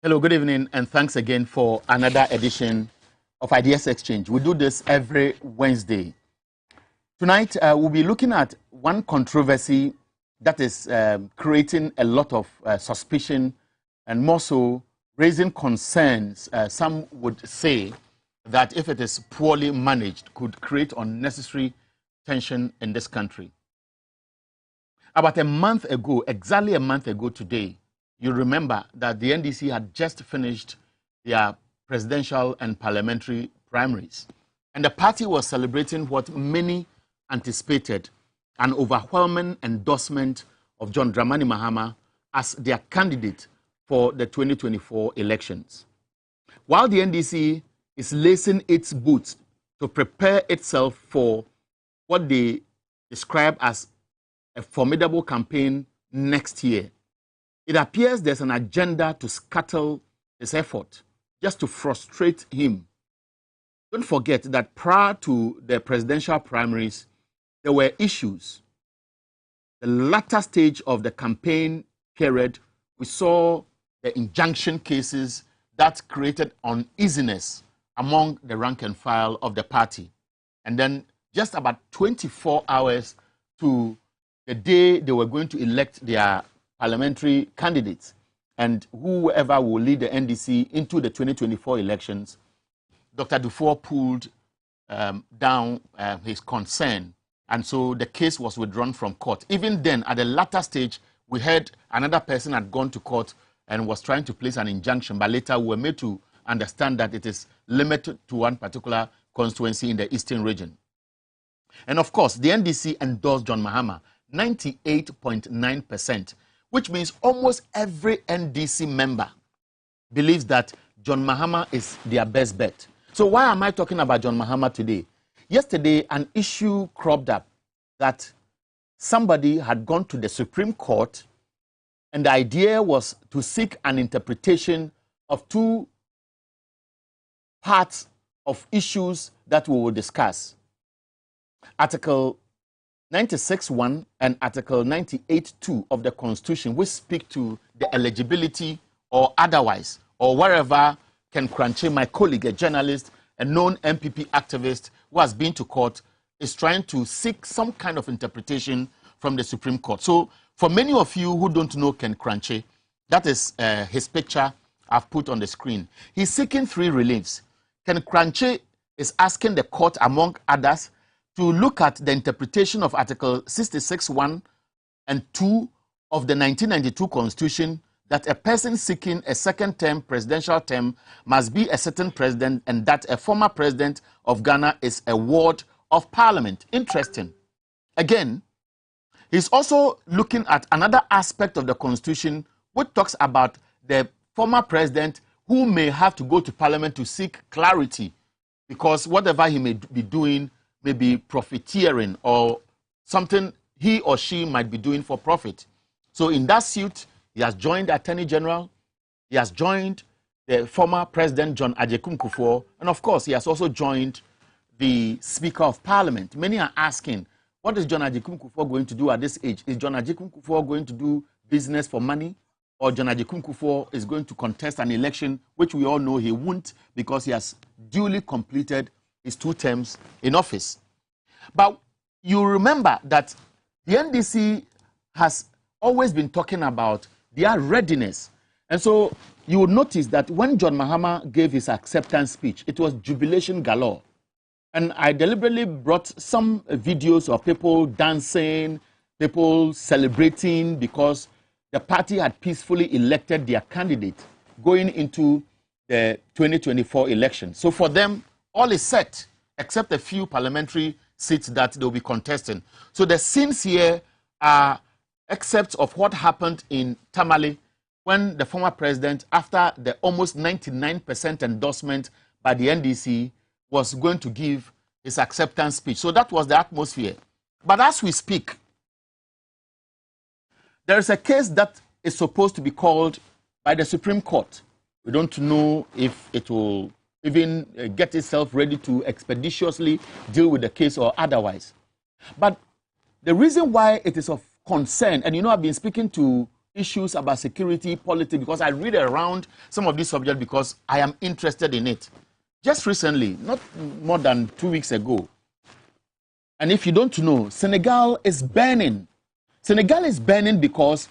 Hello, good evening, and thanks again for another edition of Ideas Exchange. We do this every Wednesday. Tonight, we'll be looking at one controversy that is creating a lot of suspicion and more so raising concerns. Some would say that if it is poorly managed, could create unnecessary tension in this country. About a month ago, exactly a month ago today, you remember that the NDC had just finished their presidential and parliamentary primaries. And the party was celebrating what many anticipated, an overwhelming endorsement of John Dramani Mahama as their candidate for the 2024 elections. While the NDC is lacing its boots to prepare itself for what they describe as a formidable campaign next year, it appears there's an agenda to scuttle his effort, just to frustrate him. Don't forget that prior to the presidential primaries, there were issues. The latter stage of the campaign period, we saw the injunction cases that created uneasiness among the rank and file of the party. And then just about 24 hours to the day they were going to elect their parliamentary candidates and whoever will lead the NDC into the 2024 elections, Dr. Dufour pulled down his concern, and so the case was withdrawn from court. Even then, at the latter stage, we heard another person had gone to court and was trying to place an injunction, but later we were made to understand that it is limited to one particular constituency in the eastern region. And of course, the NDC endorsed John Mahama, 98.9%. Which means almost every NDC member believes that John Mahama is their best bet. So why am I talking about John Mahama today? Yesterday, an issue cropped up that somebody had gone to the Supreme Court, and the idea was to seek an interpretation of two parts of issues that we will discuss. Article 96.1 and Article 98.2 of the Constitution, which speak to the eligibility or otherwise, or wherever Ken Kranche, my colleague, a journalist, a known MPP activist who has been to court, is trying to seek some kind of interpretation from the Supreme Court. So for many of you who don't know Ken Kranche, that is his picture I've put on the screen. He's seeking three reliefs. Ken Kranche is asking the court, among others, to look at the interpretation of Article 66.1 and 2 of the 1992 Constitution that a person seeking a second-term presidential term must be a certain president and that a former president of Ghana is a ward of parliament. Interesting. Again, he's also looking at another aspect of the Constitution which talks about the former president who may have to go to parliament to seek clarity because whatever he may be doing may be profiteering or something he or she might be doing for profit. So in that suit, he has joined the Attorney General, he has joined the former President John Agyekum Kufuor, and of course, he has also joined the Speaker of Parliament. Many are asking, what is John Agyekum Kufuor going to do at this age? Is John Agyekum Kufuor going to do business for money? Or John Agyekum Kufuor is going to contest an election, which we all know he won't because he has duly completed his 2 terms in office. But you remember that the NDC has always been talking about their readiness. And so you will notice that when John Mahama gave his acceptance speech, it was jubilation galore. And I deliberately brought some videos of people dancing, people celebrating because the party had peacefully elected their candidate going into the 2024 election. So for them, all is set, except a few parliamentary seats that they'll be contesting. So the scenes here are excerpts of what happened in Tamale when the former president, after the almost 99% endorsement by the NDC, was going to give his acceptance speech. So that was the atmosphere. But as we speak, there is a case that is supposed to be called by the Supreme Court. We don't know if it will even get itself ready to expeditiously deal with the case or otherwise. But the reason why it is of concern, and you know I've been speaking to issues about security, politics, because I read around some of these subjects because I am interested in it. Just recently, not more than 2 weeks ago, and if you don't know, Senegal is burning. Senegal is burning because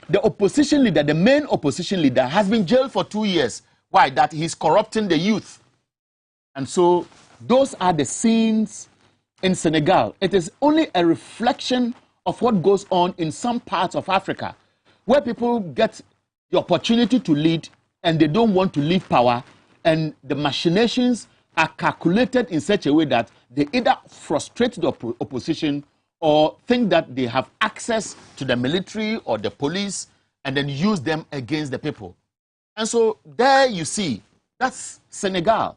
the opposition leader, the main opposition leader, has been jailed for 2 years. Why? That he's corrupting the youth. And so those are the scenes in Senegal. It is only a reflection of what goes on in some parts of Africa, where people get the opportunity to lead and they don't want to leave power, and the machinations are calculated in such a way that they either frustrate the opposition or think that they have access to the military or the police and then use them against the people. And so there you see, that's Senegal.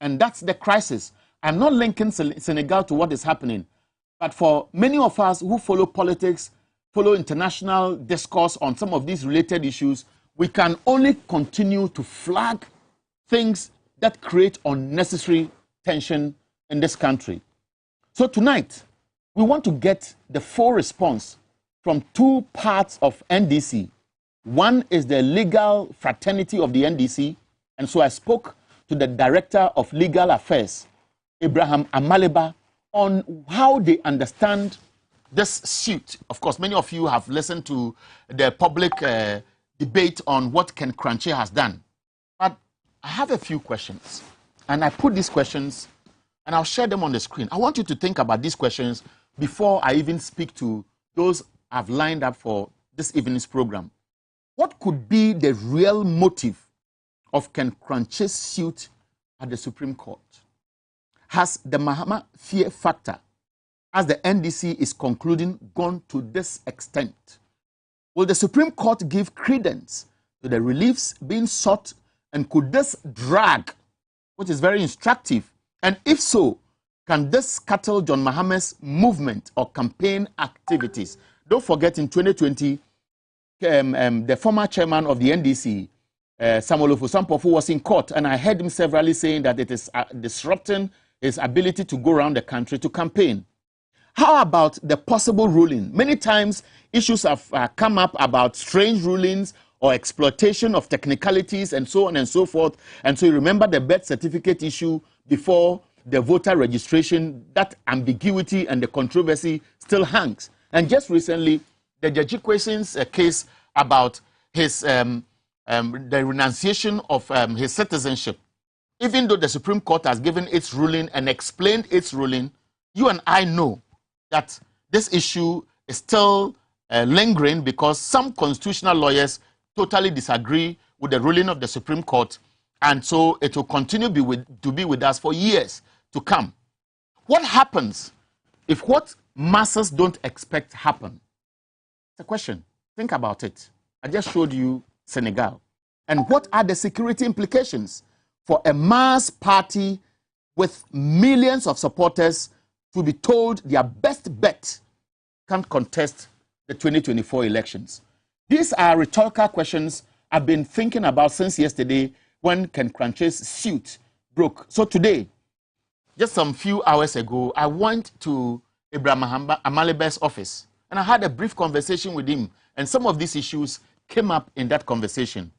And that's the crisis. I'm not linking Senegal to what is happening. But for many of us who follow politics, follow international discourse on some of these related issues, we can only continue to flag things that create unnecessary tension in this country. So tonight, we want to get the full response from two parts of NDC. One is the legal fraternity of the NDC, and so I spoke to the Director of Legal Affairs, Abraham Amaleba, on how they understand this suit. Of course, many of you have listened to the public debate on what Ken Kranche has done. But I have a few questions, and I put these questions, and I'll share them on the screen. I want you to think about these questions before I even speak to those I've lined up for this evening's program. What could be the real motive of Ken Kranche's suit at the Supreme Court? Has the Mahama fear factor, as the NDC is concluding, gone to this extent? Will the Supreme Court give credence to the reliefs being sought, and could this drag, which is very instructive, and if so, can this scuttle John Mahama's movement or campaign activities? Don't forget, in 2020, the former chairman of the NDC, Samuel Ofosampofu, was in court, and I heard him severally saying that it is disrupting his ability to go around the country to campaign. How about the possible ruling? Many times issues have come up about strange rulings or exploitation of technicalities and so on and so forth. And so you remember the birth certificate issue before the voter registration, that ambiguity and the controversy still hangs. And just recently, the Judge Kweson's case about his the renunciation of his citizenship. Even though the Supreme Court has given its ruling and explained its ruling, you and I know that this issue is still lingering because some constitutional lawyers totally disagree with the ruling of the Supreme Court, and so it will continue to be with us for years to come. What happens if what masses don't expect happen? It's a question. Think about it. I just showed you Senegal. And what are the security implications for a mass party with millions of supporters to be told their best bet can't contest the 2024 elections? These are rhetorical questions I've been thinking about since yesterday when Ken Kranche's suit broke. So today, just some few hours ago, I went to Abraham Amalebe's office and I had a brief conversation with him, and some of these issues came up in that conversation.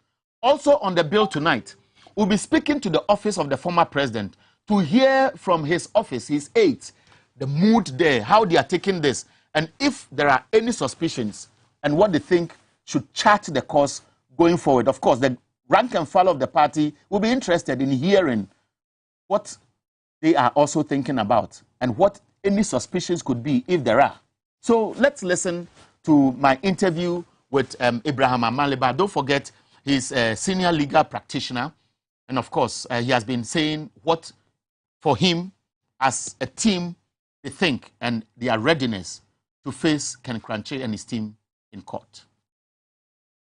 Also on the bill tonight, we'll be speaking to the office of the former president to hear from his office, his aides, the mood there, how they are taking this, and if there are any suspicions and what they think should chart the course going forward. Of course, the rank and file of the party will be interested in hearing what they are also thinking about and what any suspicions could be if there are. So let's listen to my interview with Abraham Amaleba. Don't forget, he's a senior legal practitioner. And of course, he has been saying what, for him, as a team, they think and their readiness to face Ken Kranche and his team in court.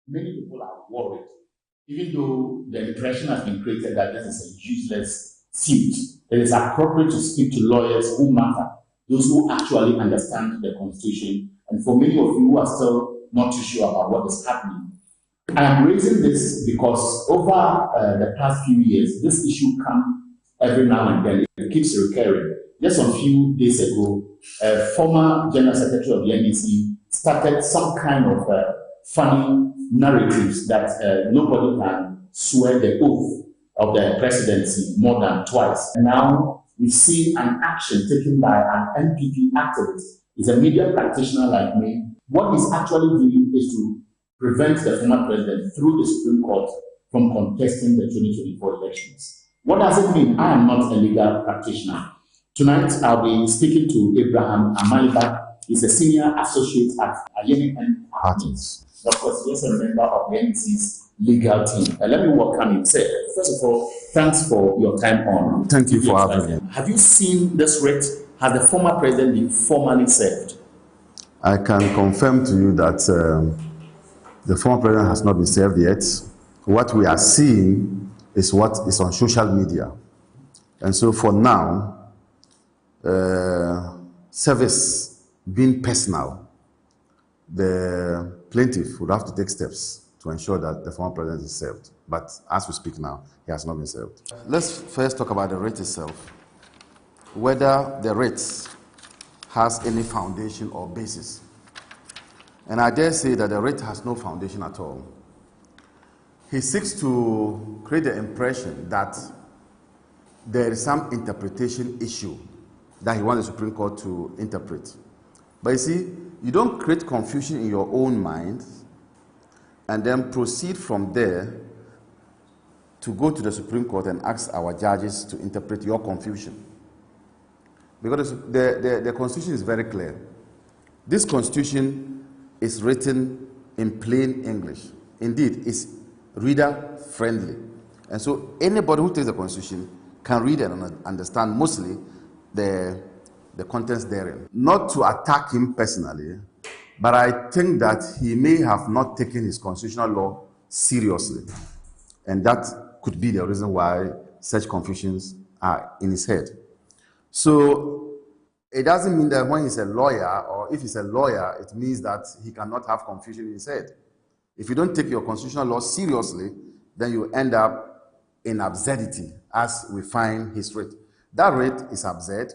Many people are worried, even though the impression has been created that this is a useless suit. It is appropriate to speak to lawyers who matter, those who actually understand the Constitution. And for many of you who are still not too sure about what is happening, I am raising this because over the past few years, this issue comes every now and then. It keeps recurring. Just a few days ago, a former General Secretary of the NDC started some kind of funny narratives that nobody can swear the oath of the presidency more than twice. And now we see an action taken by an NPP activist. He's a media practitioner like me. What he's actually doing is to prevent the former president through the Supreme Court from contesting the 2024 elections. What does it mean? I am not a legal practitioner. Tonight, I'll be speaking to Abraham Amaliba. He's a senior associate at Ahianyo. Of course, he's a member of the NC's legal team. Let me welcome him. Say, first of all, thanks for your time on. Thank you for having me. Have you seen this writ? Has the former president been formally served? I can confirm to you that the former president has not been served yet. What we are seeing is what is on social media. And so for now, service being personal, the plaintiff would have to take steps to ensure that the former president is served. But as we speak now, he has not been served. Let's first talk about the writ itself. Whether the writ has any foundation or basis. And I dare say that the writ has no foundation at all. He seeks to create the impression that there is some interpretation issue that he wants the Supreme Court to interpret. But you see, you don't create confusion in your own mind and then proceed from there to go to the Supreme Court and ask our judges to interpret your confusion. Because the Constitution is very clear. This Constitution is written in plain English. Indeed, it's reader-friendly. And so anybody who takes the Constitution can read and understand mostly the contents therein. Not to attack him personally, but I think that he may have not taken his constitutional law seriously. And that could be the reason why such confusions are in his head. So it doesn't mean that when he's a lawyer, or if he's a lawyer, it means that he cannot have confusion in his head. If you don't take your constitutional law seriously, then you end up in absurdity, as we find his writ. That writ is absurd.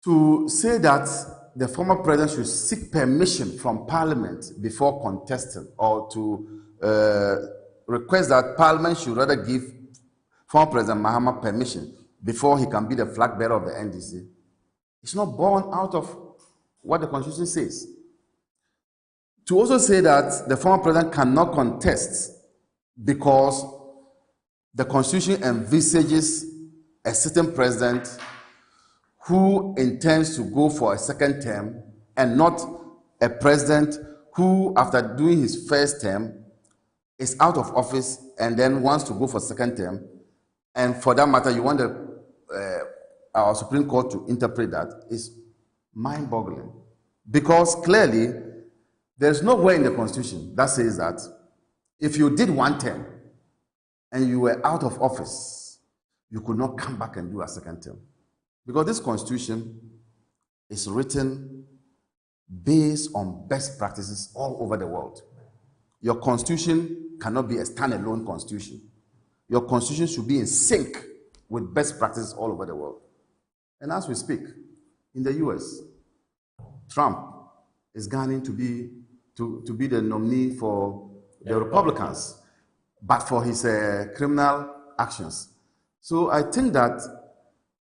To say that the former president should seek permission from Parliament before contesting, or to request that Parliament should rather give former President Mahama permission before he can be the flag bearer of the NDC, it's not born out of what the Constitution says. To also say that the former president cannot contest because the Constitution envisages a certain president who intends to go for a second term and not a president who, after doing his first term, is out of office and then wants to go for second term. And for that matter, you want our Supreme Court to interpret that is mind-boggling. Because clearly, there's nowhere in the Constitution that says that if you did one term and you were out of office, you could not come back and do a second term. Because this Constitution is written based on best practices all over the world. Your Constitution cannot be a standalone Constitution. Your Constitution should be in sync with best practices all over the world. And as we speak, in the US, Trump is gunning to be the nominee for the Republicans, but for his criminal actions. So I think that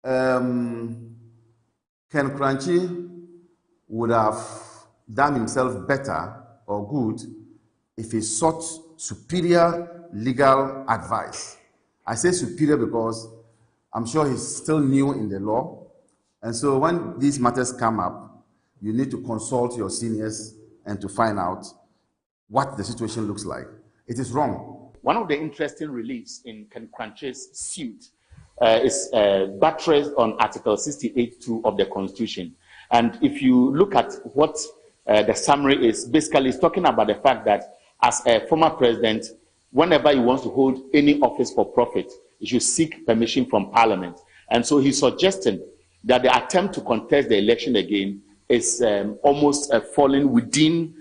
Ken Kranchi would have done himself better or good if he sought superior legal advice. I say superior because I'm sure he's still new in the law. And so when these matters come up, you need to consult your seniors and to find out what the situation looks like. It is wrong. One of the interesting reliefs in Ken Kranchi's suit is buttressed on Article 68(2) of the Constitution. And if you look at what the summary is, basically it's talking about the fact that as a former president, whenever he wants to hold any office for profit, he should seek permission from Parliament. And so he's suggesting that the attempt to contest the election again is almost falling within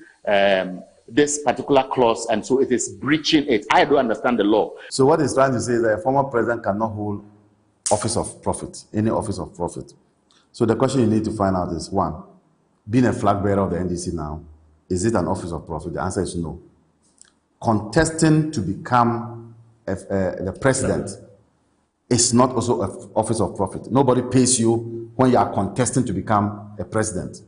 this particular clause, and so it is breaching it. I don't understand the law. So what he's trying to say is that a former president cannot hold office of profit, any office of profit. So the question you need to find out is, one, being a flag bearer of the NDC now, is it an office of profit? The answer is no. Contesting to become the president is not also an office of profit. Nobody pays you when you are contesting to become a president.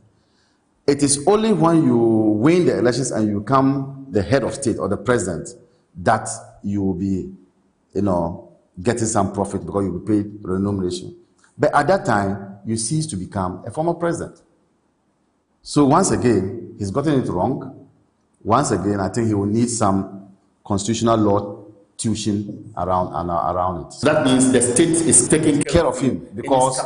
It is only when you win the elections and you become the head of state or the president that you will be, getting some profit because you will be paid remuneration. But at that time, you cease to become a former president. So once again, he's gotten it wrong. Once again, I think he will need some constitutional law tuition around it. That means the state is taking care of him because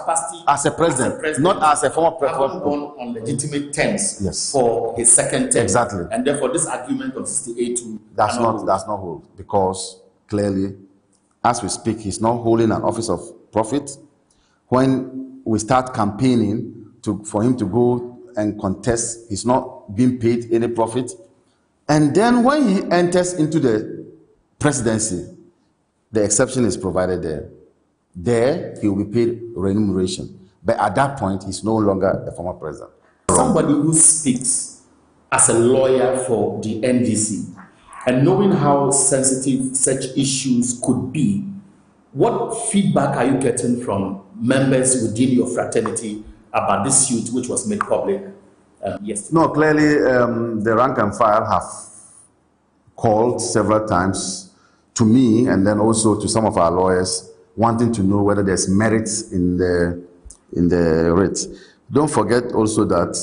as a president, not as a former president, on legitimate terms yes, for his second term. Exactly. And therefore, this argument of 68 does not hold because clearly, as we speak, he's not holding an office of profit. When we start campaigning for him to go and contest, he's not being paid any profit. And then when he enters into the presidency, the exception is provided there. There, he will be paid remuneration. But at that point, he's no longer a former president. Somebody who speaks as a lawyer for the NDC and knowing how sensitive such issues could be, what feedback are you getting from members within your fraternity about this suit which was made public yesterday? No, clearly the rank and file have called several times to me and then also to some of our lawyers wanting to know whether there's merit in the writ. Don't forget also that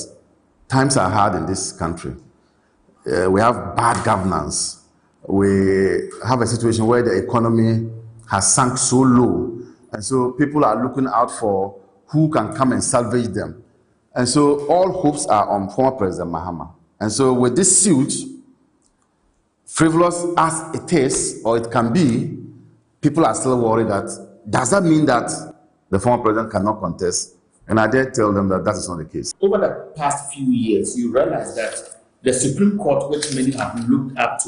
times are hard in this country. We have bad governance. We have a situation where the economy has sunk so low, and so people are looking out for who can come and salvage them. And so all hopes are on former President Mahama. And so with this suit, frivolous as it is, or it can be, people are still worried that, does that mean that the former president cannot contest? And I dare tell them that that is not the case. Over the past few years, you realize that the Supreme Court, which many have looked up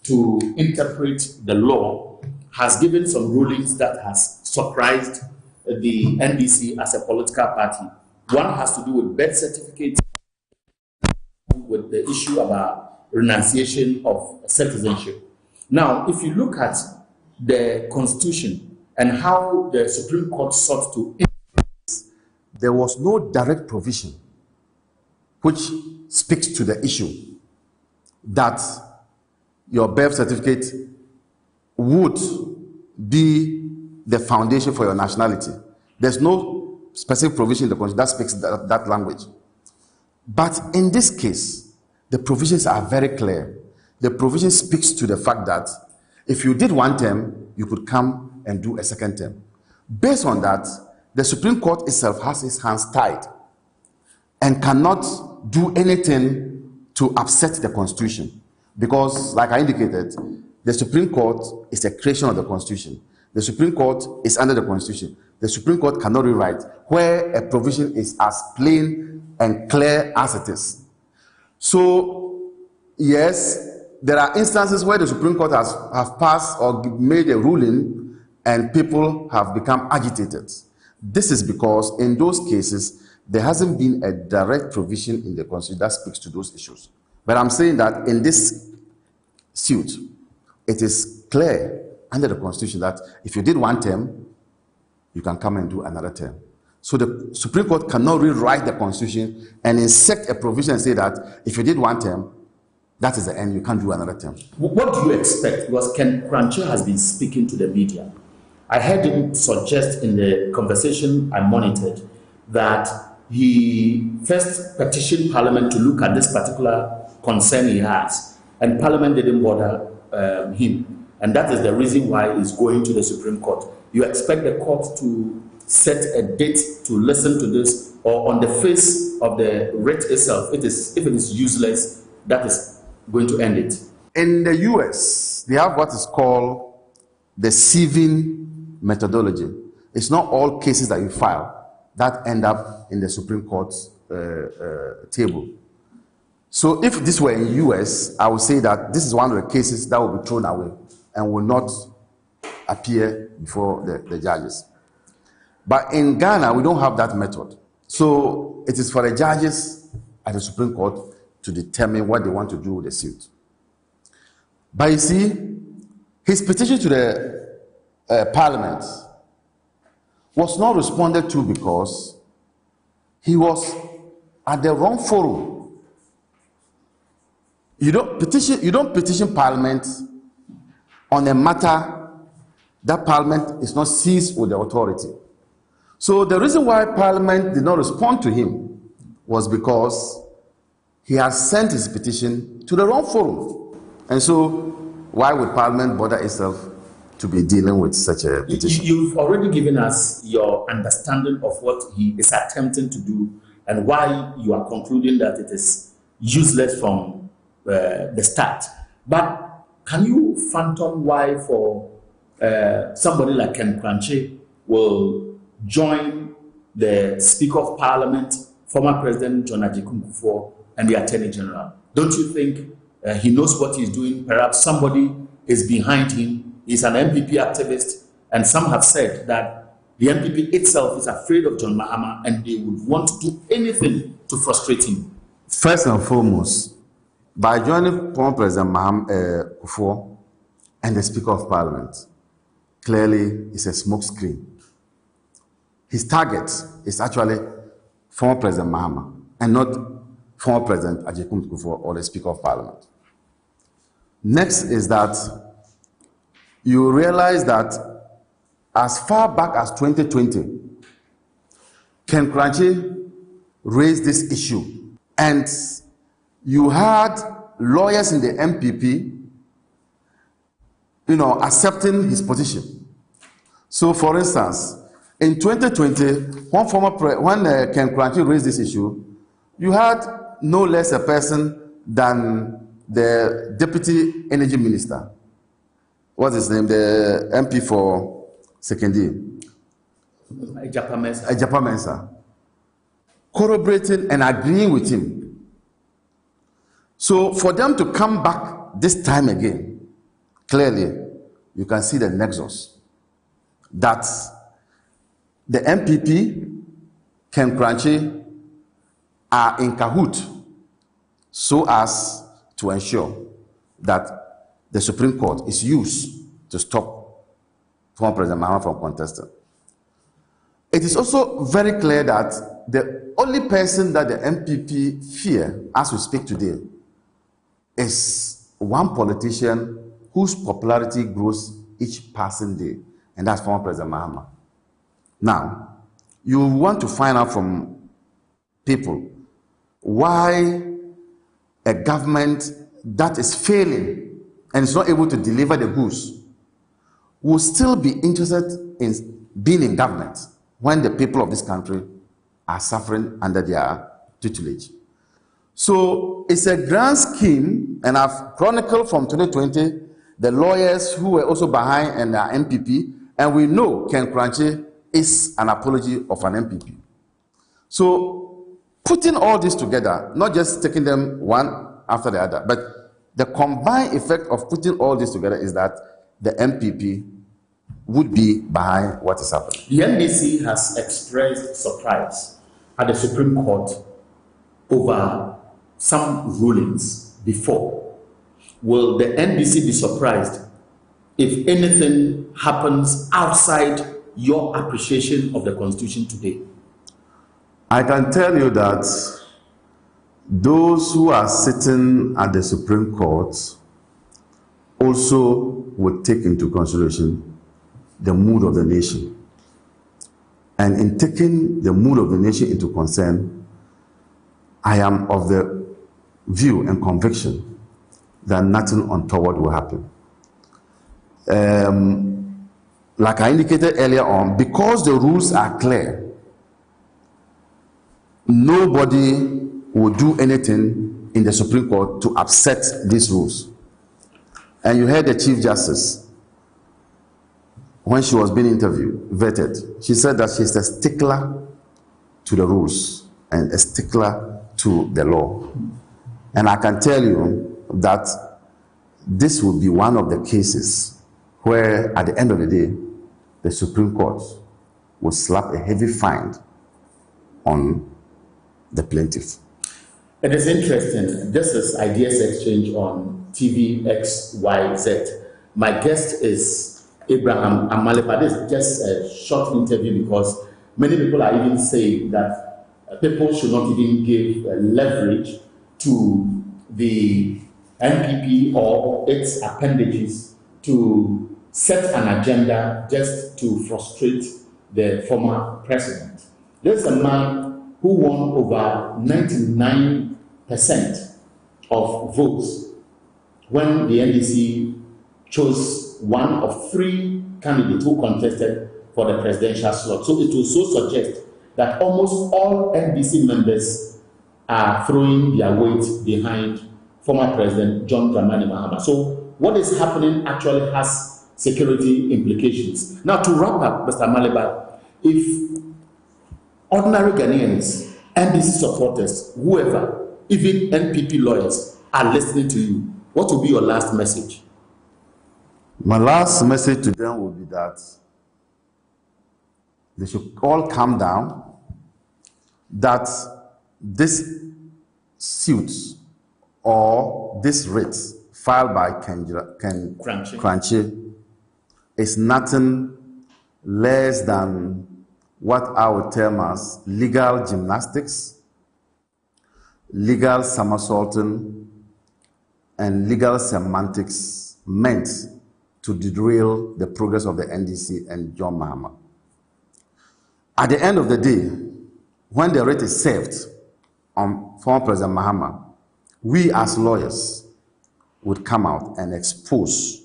to interpret the law, has given some rulings that has surprised the NDC as a political party. One has to do with birth certificates, with the issue about renunciation of citizenship. Now, if you look at the Constitution and how the Supreme Court sought to, there was no direct provision which speaks to the issue that your birth certificate would be the foundation for your nationality. There's no specific provision in the Constitution that speaks that language. But in this case, the provisions are very clear. The provision speaks to the fact that if you did one term, you could come and do a second term. Based on that, the Supreme Court itself has its hands tied and cannot do anything to upset the Constitution. Because, like I indicated, the Supreme Court is a creation of the Constitution. The Supreme Court is under the Constitution. The Supreme Court cannot rewrite where a provision is as plain and clear as it is. So, yes, there are instances where the Supreme Court has passed or made a ruling and people have become agitated. This is because in those cases, there hasn't been a direct provision in the Constitution that speaks to those issues. But I'm saying that in this suit, it is clear under the Constitution that if you did one term, you can come and do another term. So the Supreme Court cannot rewrite the Constitution and insert a provision and say that if you did one term, that is the end, you can't do another term. What do you expect? Because Ken Kranche has been speaking to the media. I heard him suggest in the conversation I monitored that he first petitioned Parliament to look at this particular concern he has, and Parliament didn't bother him. And that is the reason why he's going to the Supreme Court. You expect the court to set a date to listen to this, or on the face of the writ itself, if it is useless, that is going to end it? In the US, they have what is called the sieving methodology. It's not all cases that you file that end up in the Supreme Court's table. So if this were in US, I would say that this is one of the cases that will be thrown away and will not appear before the judges. But in Ghana, we don't have that method. So it is for the judges at the Supreme Court to determine what they want to do with the suit. But you see, his petition to the Parliament was not responded to because he was at the wrong forum. You don't petition Parliament on a matter that Parliament is not seized with the authority. So the reason why Parliament did not respond to him was because he has sent his petition to the wrong forum. And so why would Parliament bother itself to be dealing with such a petition? You've already given us your understanding of what he is attempting to do and why you are concluding that it is useless from the start. But can you fathom why for somebody like Ken Kranche will join the Speaker of Parliament, former President John Agyekum Kufuor, and the Attorney General? Don't you think he knows what he's doing? Perhaps somebody is behind him. He's an MPP activist, and some have said that the MPP itself is afraid of John Mahama and they would want to do anything to frustrate him. First and foremost, by joining former President Kufuor and the Speaker of Parliament, clearly it's a smokescreen. His target is actually former President Mahama and not former President Agyekum Kufuor or the Speaker of Parliament. Next is that you realize that as far back as 2020, Ken Kranche raised this issue, and you had lawyers in the MPP, accepting his position. So, for instance, in 2020, when Ken Kranche raised this issue, you had no less a person than the Deputy Energy Minister. What's his name? The MP for Sekendi. Ejapa Mensah. Corroborating and agreeing with him. So for them to come back this time again, clearly you can see the nexus that the MPP, Ken Kranche, are in cahoot so as to ensure that the Supreme Court is used to stop former President Mahama from contesting. It is also very clear that the only person that the MPP fear, as we speak today, is one politician whose popularity grows each passing day, and that's former President Mahama. Now, you want to find out from people why a government that is failing and is not able to deliver the goods will still be interested in being in government when the people of this country are suffering under their tutelage. So it's a grand scheme, and I've chronicled from 2020 the lawyers who were also behind and are MPP, and we know Ken Kranche is an apology of an MPP. So putting all this together, not just taking them one after the other, but the combined effect of putting all this together is that the MPP would be behind what is happening. The NDC has expressed surprise at the Supreme Court over some rulings before. Will the NDC be surprised if anything happens outside your appreciation of the Constitution today? I can tell you that those who are sitting at the Supreme Court also would take into consideration the mood of the nation. And in taking the mood of the nation into concern, I am of the view and conviction that nothing untoward will happen. Like I indicated earlier on, because the rules are clear, nobody will do anything in the Supreme Court to upset these rules. And you heard the Chief Justice, when she was being vetted, she said that she's a stickler to the rules and a stickler to the law. And I can tell you that this will be one of the cases where, at the end of the day, the Supreme Court will slap a heavy fine on the plaintiff. It is interesting. This is Ideas Exchange on TV XYZ. My guest is Abraham Amalepa. This is just a short interview because many people are even saying that people should not even give leverage to the NPP or its appendages to set an agenda just to frustrate the former president. There's a man who won over 99% of votes when the NDC chose one of three candidates who contested for the presidential slot. So it will so suggest that almost all NDC members are throwing their weight behind former President John Dramani Mahama. So what is happening actually has security implications. Now, to wrap up, Mr. Maleba, if ordinary Ghanaians, NDC supporters, whoever, even NPP lawyers are listening to you, what will be your last message? My last message to them will be that they should all calm down, that this suit or this writ filed by Crunchy is nothing less than what I would term as legal gymnastics, legal somersaulting, and legal semantics meant to derail the progress of the NDC and John Mahama. At the end of the day, when the writ is served on former President Mahama, we as lawyers would come out and expose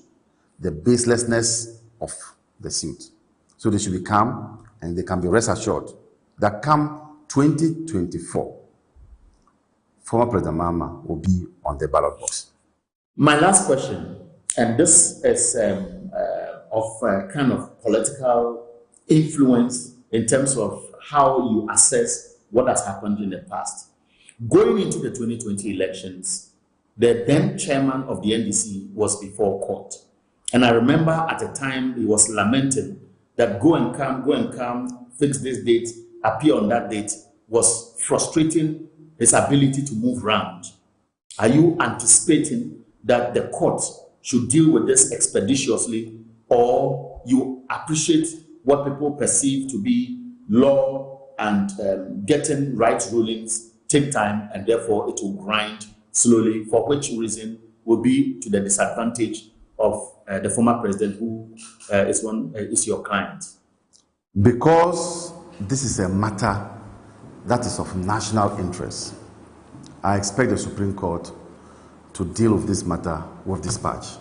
the baselessness of the suit. So they should be calm, and they can be rest assured that come 2024, former President Mahama will be on the ballot box. My last question, and this is of kind of political influence in terms of how you assess what has happened in the past. Going into the 2020 elections, the then chairman of the NDC was before court. And I remember at the time he was lamenting that go and come, fix this date, appear on that date, was frustrating his ability to move around. Are you anticipating that the court should deal with this expeditiously, or you appreciate what people perceive to be law and getting right rulings take time, and therefore it will grind slowly, for which reason will be to the disadvantage of the former president who is your client? Because this is a matter that is of national interest, I expect the Supreme Court to deal with this matter with dispatch.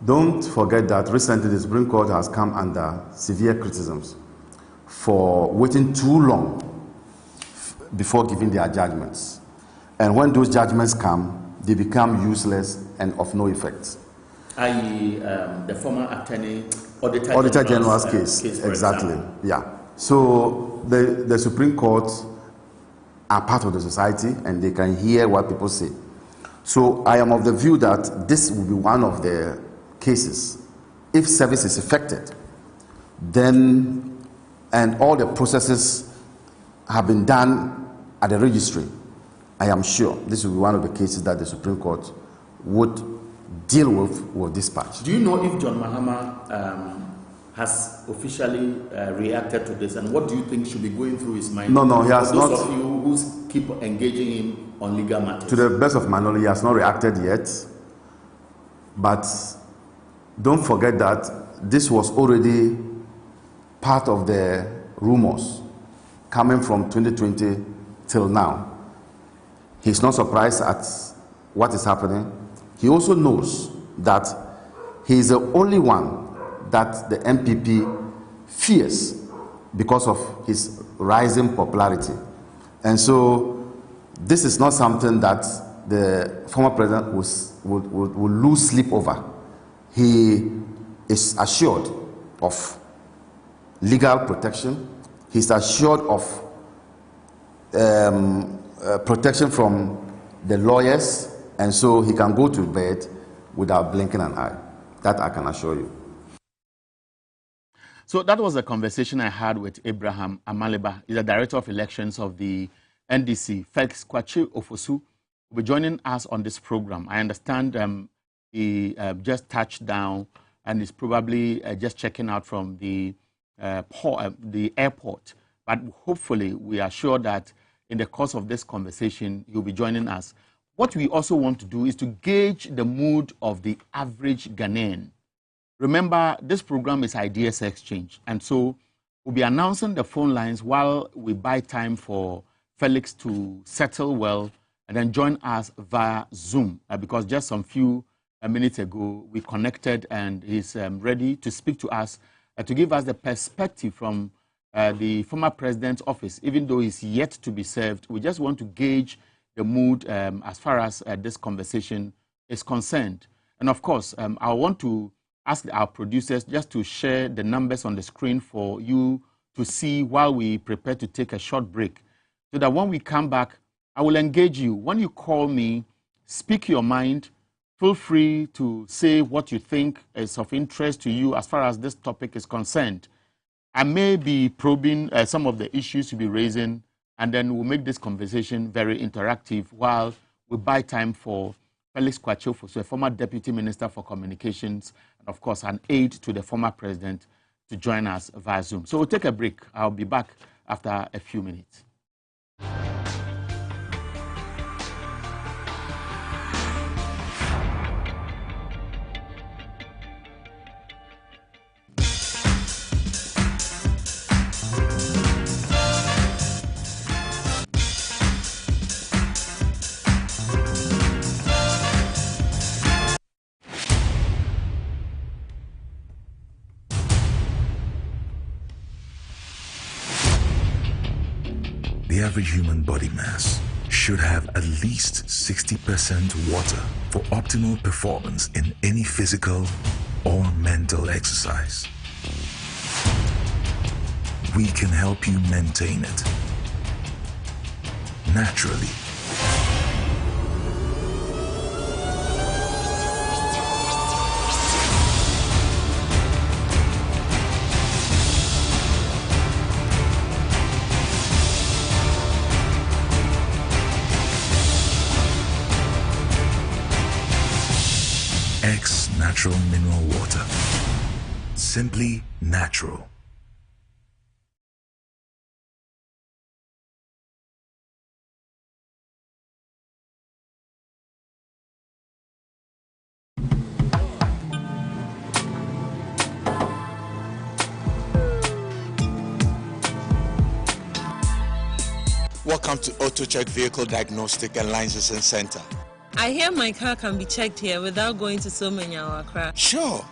Don't forget that recently the Supreme Court has come under severe criticisms for waiting too long before giving their judgments. And when those judgments come, they become useless and of no effect. I.e., the former attorney, Auditor General's case exactly. Example. Yeah. So the Supreme Court are part of the society and they can hear what people say. So I am of the view that this will be one of the cases. If service is affected, then, and all the processes have been done at the registry, I am sure this will be one of the cases that the Supreme Court would deal with dispatch. Do you know if John Mahama has officially reacted to this, and what do you think should be going through his mind? No, he has not. Those of you who keep engaging him on legal matters. To the best of my knowledge, he has not reacted yet. But don't forget that this was already part of the rumors coming from 2020 till now. He's not surprised at what is happening. He also knows that he is the only one that the MPP fears because of his rising popularity. And so this is not something that the former president will lose sleep over. He is assured of legal protection. He's assured of protection from the lawyers, and so he can go to bed without blinking an eye. That I can assure you. So that was a conversation I had with Abraham Amaleba. He's the Director of Elections of the NDC, Felix Kwakye Ofosu, will be joining us on this program. I understand he just touched down and is probably just checking out from the airport. But hopefully, we are sure that in the course of this conversation, he'll be joining us. What we also want to do is to gauge the mood of the average Ghanaian. Remember, this program is Ideas Exchange, and so we'll be announcing the phone lines while we buy time for Felix to settle well and then join us via Zoom, because just some few minutes ago we connected and he's ready to speak to us, to give us the perspective from the former president's office. Even though he's yet to be served, we just want to gauge the mood as far as this conversation is concerned. And of course, I want to ask our producers just to share the numbers on the screen for you to see while we prepare to take a short break, so that when we come back, I will engage you. When you call me, speak your mind. Feel free to say what you think is of interest to you as far as this topic is concerned. I may be probing some of the issues you'll be raising, and then we'll make this conversation very interactive while we buy time for Felix Kwakye Ofosu, a former Deputy Minister for Communications, and of course an aide to the former president, to join us via Zoom. So we'll take a break. I'll be back after a few minutes. The average human body mass should have at least 60% water for optimal performance in any physical or mental exercise. We can help you maintain it naturally. X Natural Mineral Water. Simply natural. Welcome to AutoCheck Vehicle Diagnostic and Licensing Center. I hear my car can be checked here without going to so many or Accra. Sure.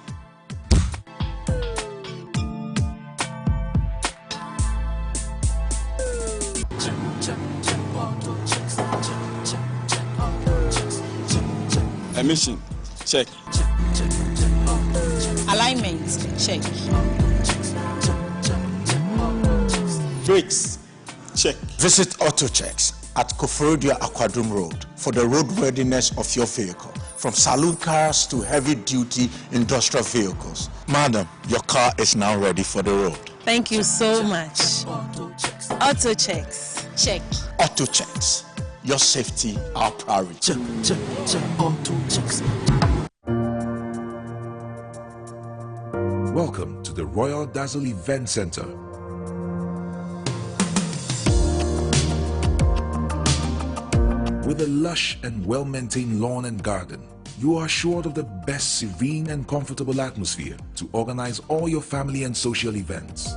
Emission, check. Alignment, check. Brakes, check. Visit AutoChecks at Koforidua Aquadrum Road for the roadworthiness of your vehicle, from saloon cars to heavy-duty industrial vehicles. Madam, your car is now ready for the road. Thank you so much. Auto checks, check. AutoChecks, your safety, our priority. Welcome to the Royal Dazzle Event Center. With a lush and well-maintained lawn and garden, you are assured of the best serene and comfortable atmosphere to organize all your family and social events.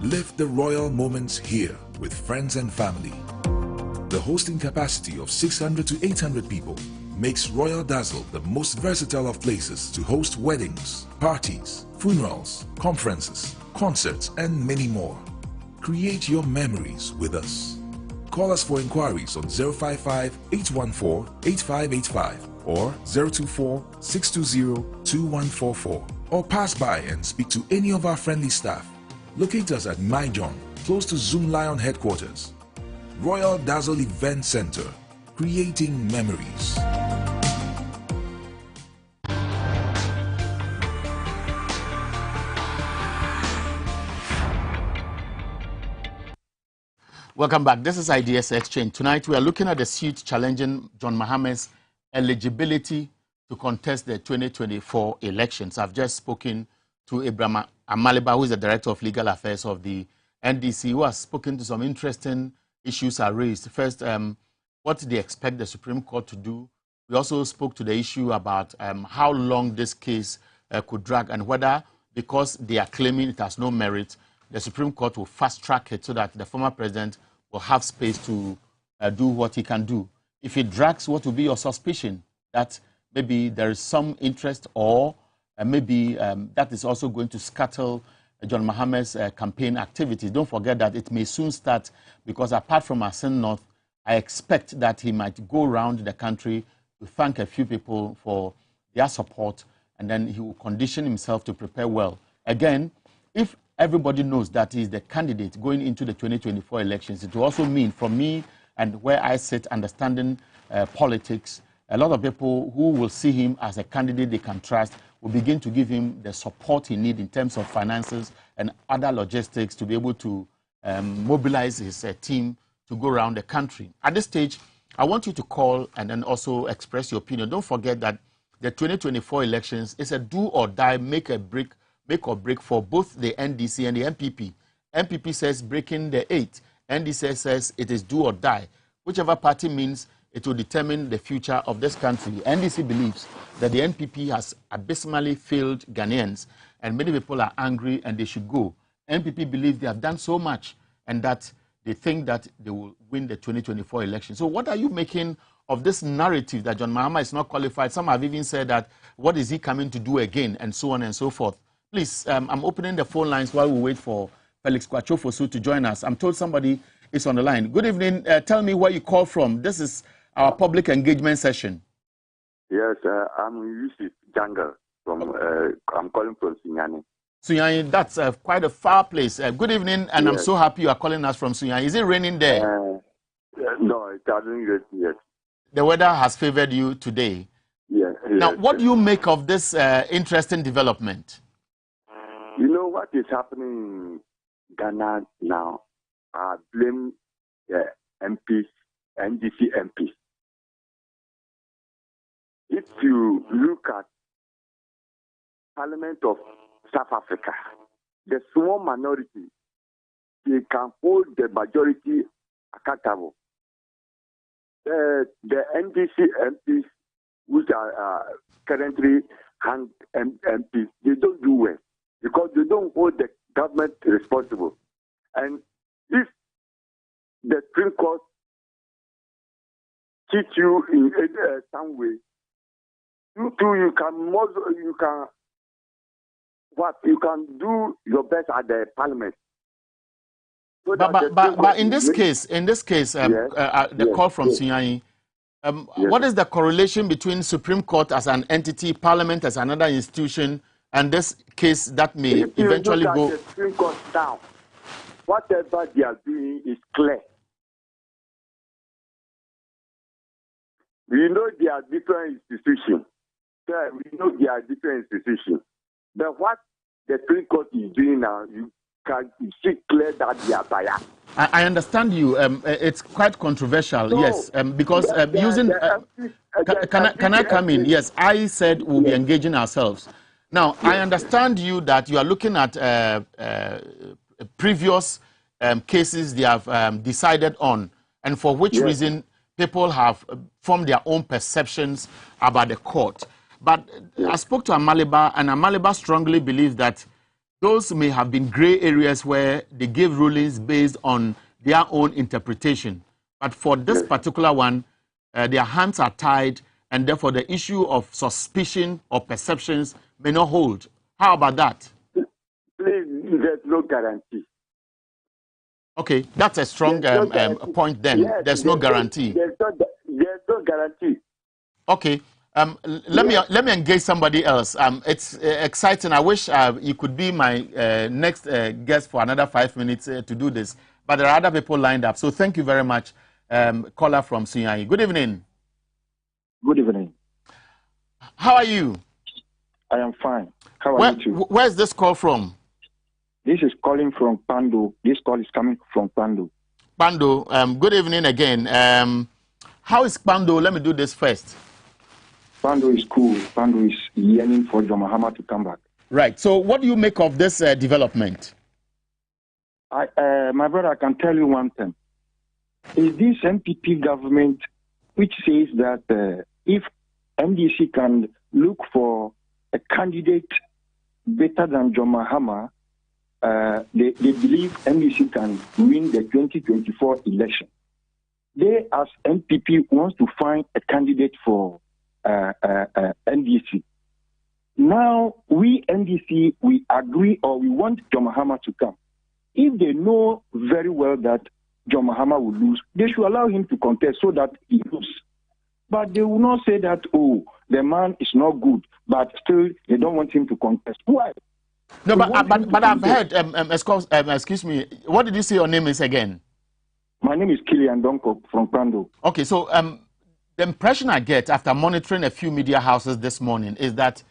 Live the royal moments here with friends and family. The hosting capacity of 600 to 800 people makes Royal Dazzle the most versatile of places to host weddings, parties, funerals, conferences, concerts, and many more. Create your memories with us. Call us for inquiries on 055-814-8585 or 024-620-2144, or pass by and speak to any of our friendly staff. Locate us at Myjohn, close to Zoom Lion headquarters. Royal Dazzle Event Center, creating memories. Welcome back. This is Ideas Exchange. Tonight we are looking at the suit challenging John Mahama's eligibility to contest the 2024 elections. I've just spoken to Abraham Amaliba, who is the Director of Legal Affairs of the NDC, who has spoken to some interesting issues are raised. First, what they expect the Supreme Court to do. We also spoke to the issue about how long this case could drag and whether, because they are claiming it has no merit, the Supreme Court will fast-track it so that the former president will have space to do what he can do. If it drags, what will be your suspicion? That maybe there is some interest or maybe that is also going to scuttle John Mahama's campaign activities. Don't forget that it may soon start because apart from Asen North, I expect that he might go around the country to thank a few people for their support, and then he will condition himself to prepare well. Again, if everybody knows that he is the candidate going into the 2024 elections, it will also mean, from me and where I sit understanding politics, a lot of people who will see him as a candidate they can trust will begin to give him the support he needs in terms of finances and other logistics to be able to mobilize his team to go around the country. At this stage, I want you to call and then also express your opinion. Don't forget that the 2024 elections is a do or die, make or break for both the NDC and the MPP. MPP says breaking the 8. NDC says it is do or die. Whichever party means, it will determine the future of this country. NDC believes that the NPP has abysmally failed Ghanaians, and many people are angry and they should go. NPP believe they have done so much and that they think that they will win the 2024 election. So what are you making of this narrative that John Mahama is not qualified? Some have even said that, what is he coming to do again, and so on and so forth. Please, I'm opening the phone lines while we wait for Felix Kwachofosu to join us. I'm told somebody is on the line. Good evening. Tell me where you call from. This is our public engagement session. Yes, I'm Yusuf Jangal. I'm calling from Sunyani. Sunyani, that's quite a far place. Good evening, and yes. I'm so happy you are calling us from Sunyani. Is it raining there? No, it hasn't rained yet. The weather has favored you today. Yes. Now, what do you make of this interesting development? You know what is happening in Ghana now? I blame the MPs, NDC MPs. If you look at Parliament of South Africa, the small minority, they can hold the majority accountable. The NDC MPs, which are currently hanged MPs, they don't do well because they don't hold the government responsible. And if the Supreme Court cheat you in some way, you can do your best at the Parliament. So but in this case, the call from Sunyani, what is the correlation between Supreme Court as an entity, Parliament as another institution, and this case that may eventually go? The Supreme Court down, whatever they are doing is clear. We know they are different institutions. We know they are different institutions. But what the Supreme Court is doing now, you can see clear that they are biased. I understand you. It's quite controversial, no, yes, because using... can I come in? Yes, I said we'll be engaging ourselves. Now, I understand you that you are looking at previous cases they have decided on, and for which reason people have formed their own perceptions about the court. But I spoke to Amaliba, and Amaliba strongly believes that those may have been gray areas where they gave rulings based on their own interpretation. But for this particular one, their hands are tied, and therefore the issue of suspicion or perceptions may not hold. How about that? Please, there's no guarantee. Okay, that's a strong point then. Yes, there's no guarantee. There's no guarantee. Okay. Let me engage somebody else. It's exciting. I wish you could be my next guest for another 5 minutes to do this. But there are other people lined up. So thank you very much, caller from Sunyani. Good evening. Good evening. How are you? I am fine. How are you too? Where's this call from? This is calling from Pandu. This call is coming from Pandu. Pando, good evening again. How is Pando? Let me do this first. Pando is cool. Pando is yearning for John Mahama to come back. Right. So what do you make of this development? My brother, I can tell you one thing. Is this MPP government which says that if MDC can look for a candidate better than John Mahama, they believe MDC can win the 2024 election. They, as MPP, wants to find a candidate for NDC. Now, we NDC, we agree or we want John Mahama to come. If they know very well that John Mahama will lose, they should allow him to contest so that he loses. But they will not say that, oh, the man is not good, but still they don't want him to contest. Why? No, but I've heard, excuse me, what did you say your name is again? My name is Kilian Donko from Pando. Okay, so the impression I get after monitoring a few media houses this morning is that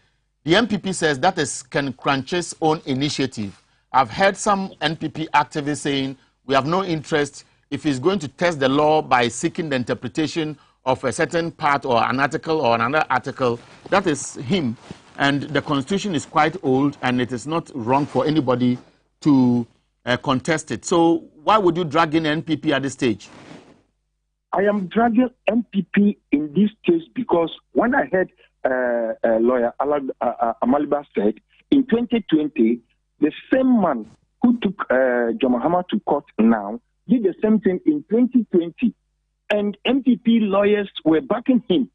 the MPP says that is Ken Cranch's own initiative. I've heard some NPP activists saying we have no interest if he's going to test the law by seeking the interpretation of a certain part or an article or another article. That is him. And the Constitution is quite old and it is not wrong for anybody to contest it. So why would you drag in NPP at this stage? I am dragging MPP in this case because when I heard lawyer Amaliba said in 2020, the same man who took John Mahama to court now did the same thing in 2020. And MPP lawyers were backing him.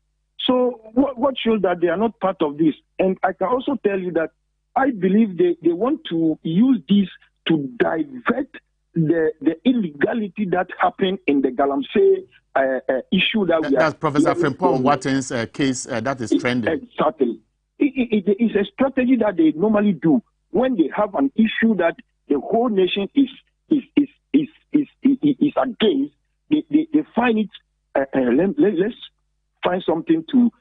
So what shows that they are not part of this? And I can also tell you that I believe they want to use this to divert the illegality that happened in the Galamsey issue that we are... That's Professor Frimpong Watten's case that is trending. Exactly. It is a strategy that they normally do when they have an issue that the whole nation is against. They find it. Let's find something to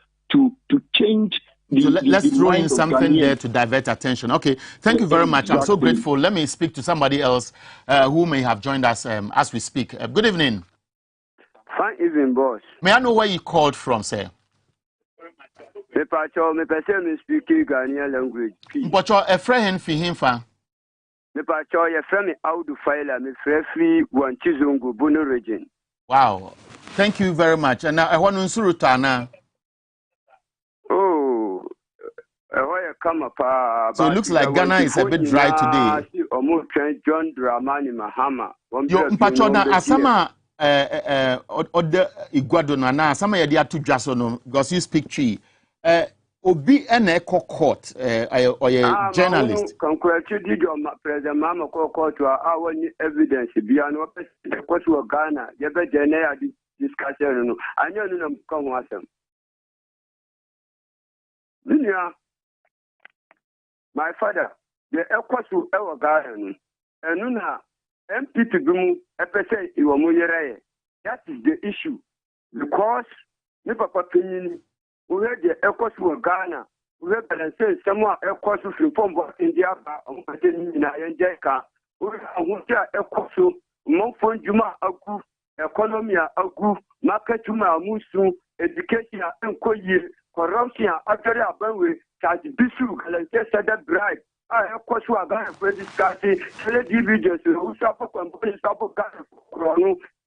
change. So let's throw in something there to divert attention. Okay, thank you very much. Exactly. I'm so grateful. Let me speak to somebody else who may have joined us as we speak. Good evening. Fine evening, boss. May I know where you called from, sir? Me person speaking Ghanaian language. Mpocho, a friend fi himfa. Me pacho, your friend me Audu Faila, me free one Chizungu, Bono region. Wow, thank you very much. And now I want to Surutana. Oh, so it looks like Ghana is a bit dry today. John Dramani Mahama. Yo, Mpachona, Asama, Ode Iguadona, Asama Yadia Jasono, because you speak Chi. Obi an echo court or a journalist. Congratulations, President Mama court to our evidence. Beyond what the court of Ghana, you better discussion. I know them come with them. My father, the echo to our Ghana, and Nuna, MPP Gumu, FSA, Iwamuyere. That is the issue. Because, Nipa Papini. We had the Echo to Ghana. We had the someone Echo to Fumbo India, Jeka. We have Echo to Monfon Juma Agu, Economia Agu, Market Juma Musu, Education and Koyi, Corruption, After Abanwe, Charge Bisu, and just bribe. I of course we are going to discuss it. Divisions who suffer companies suffer Ghana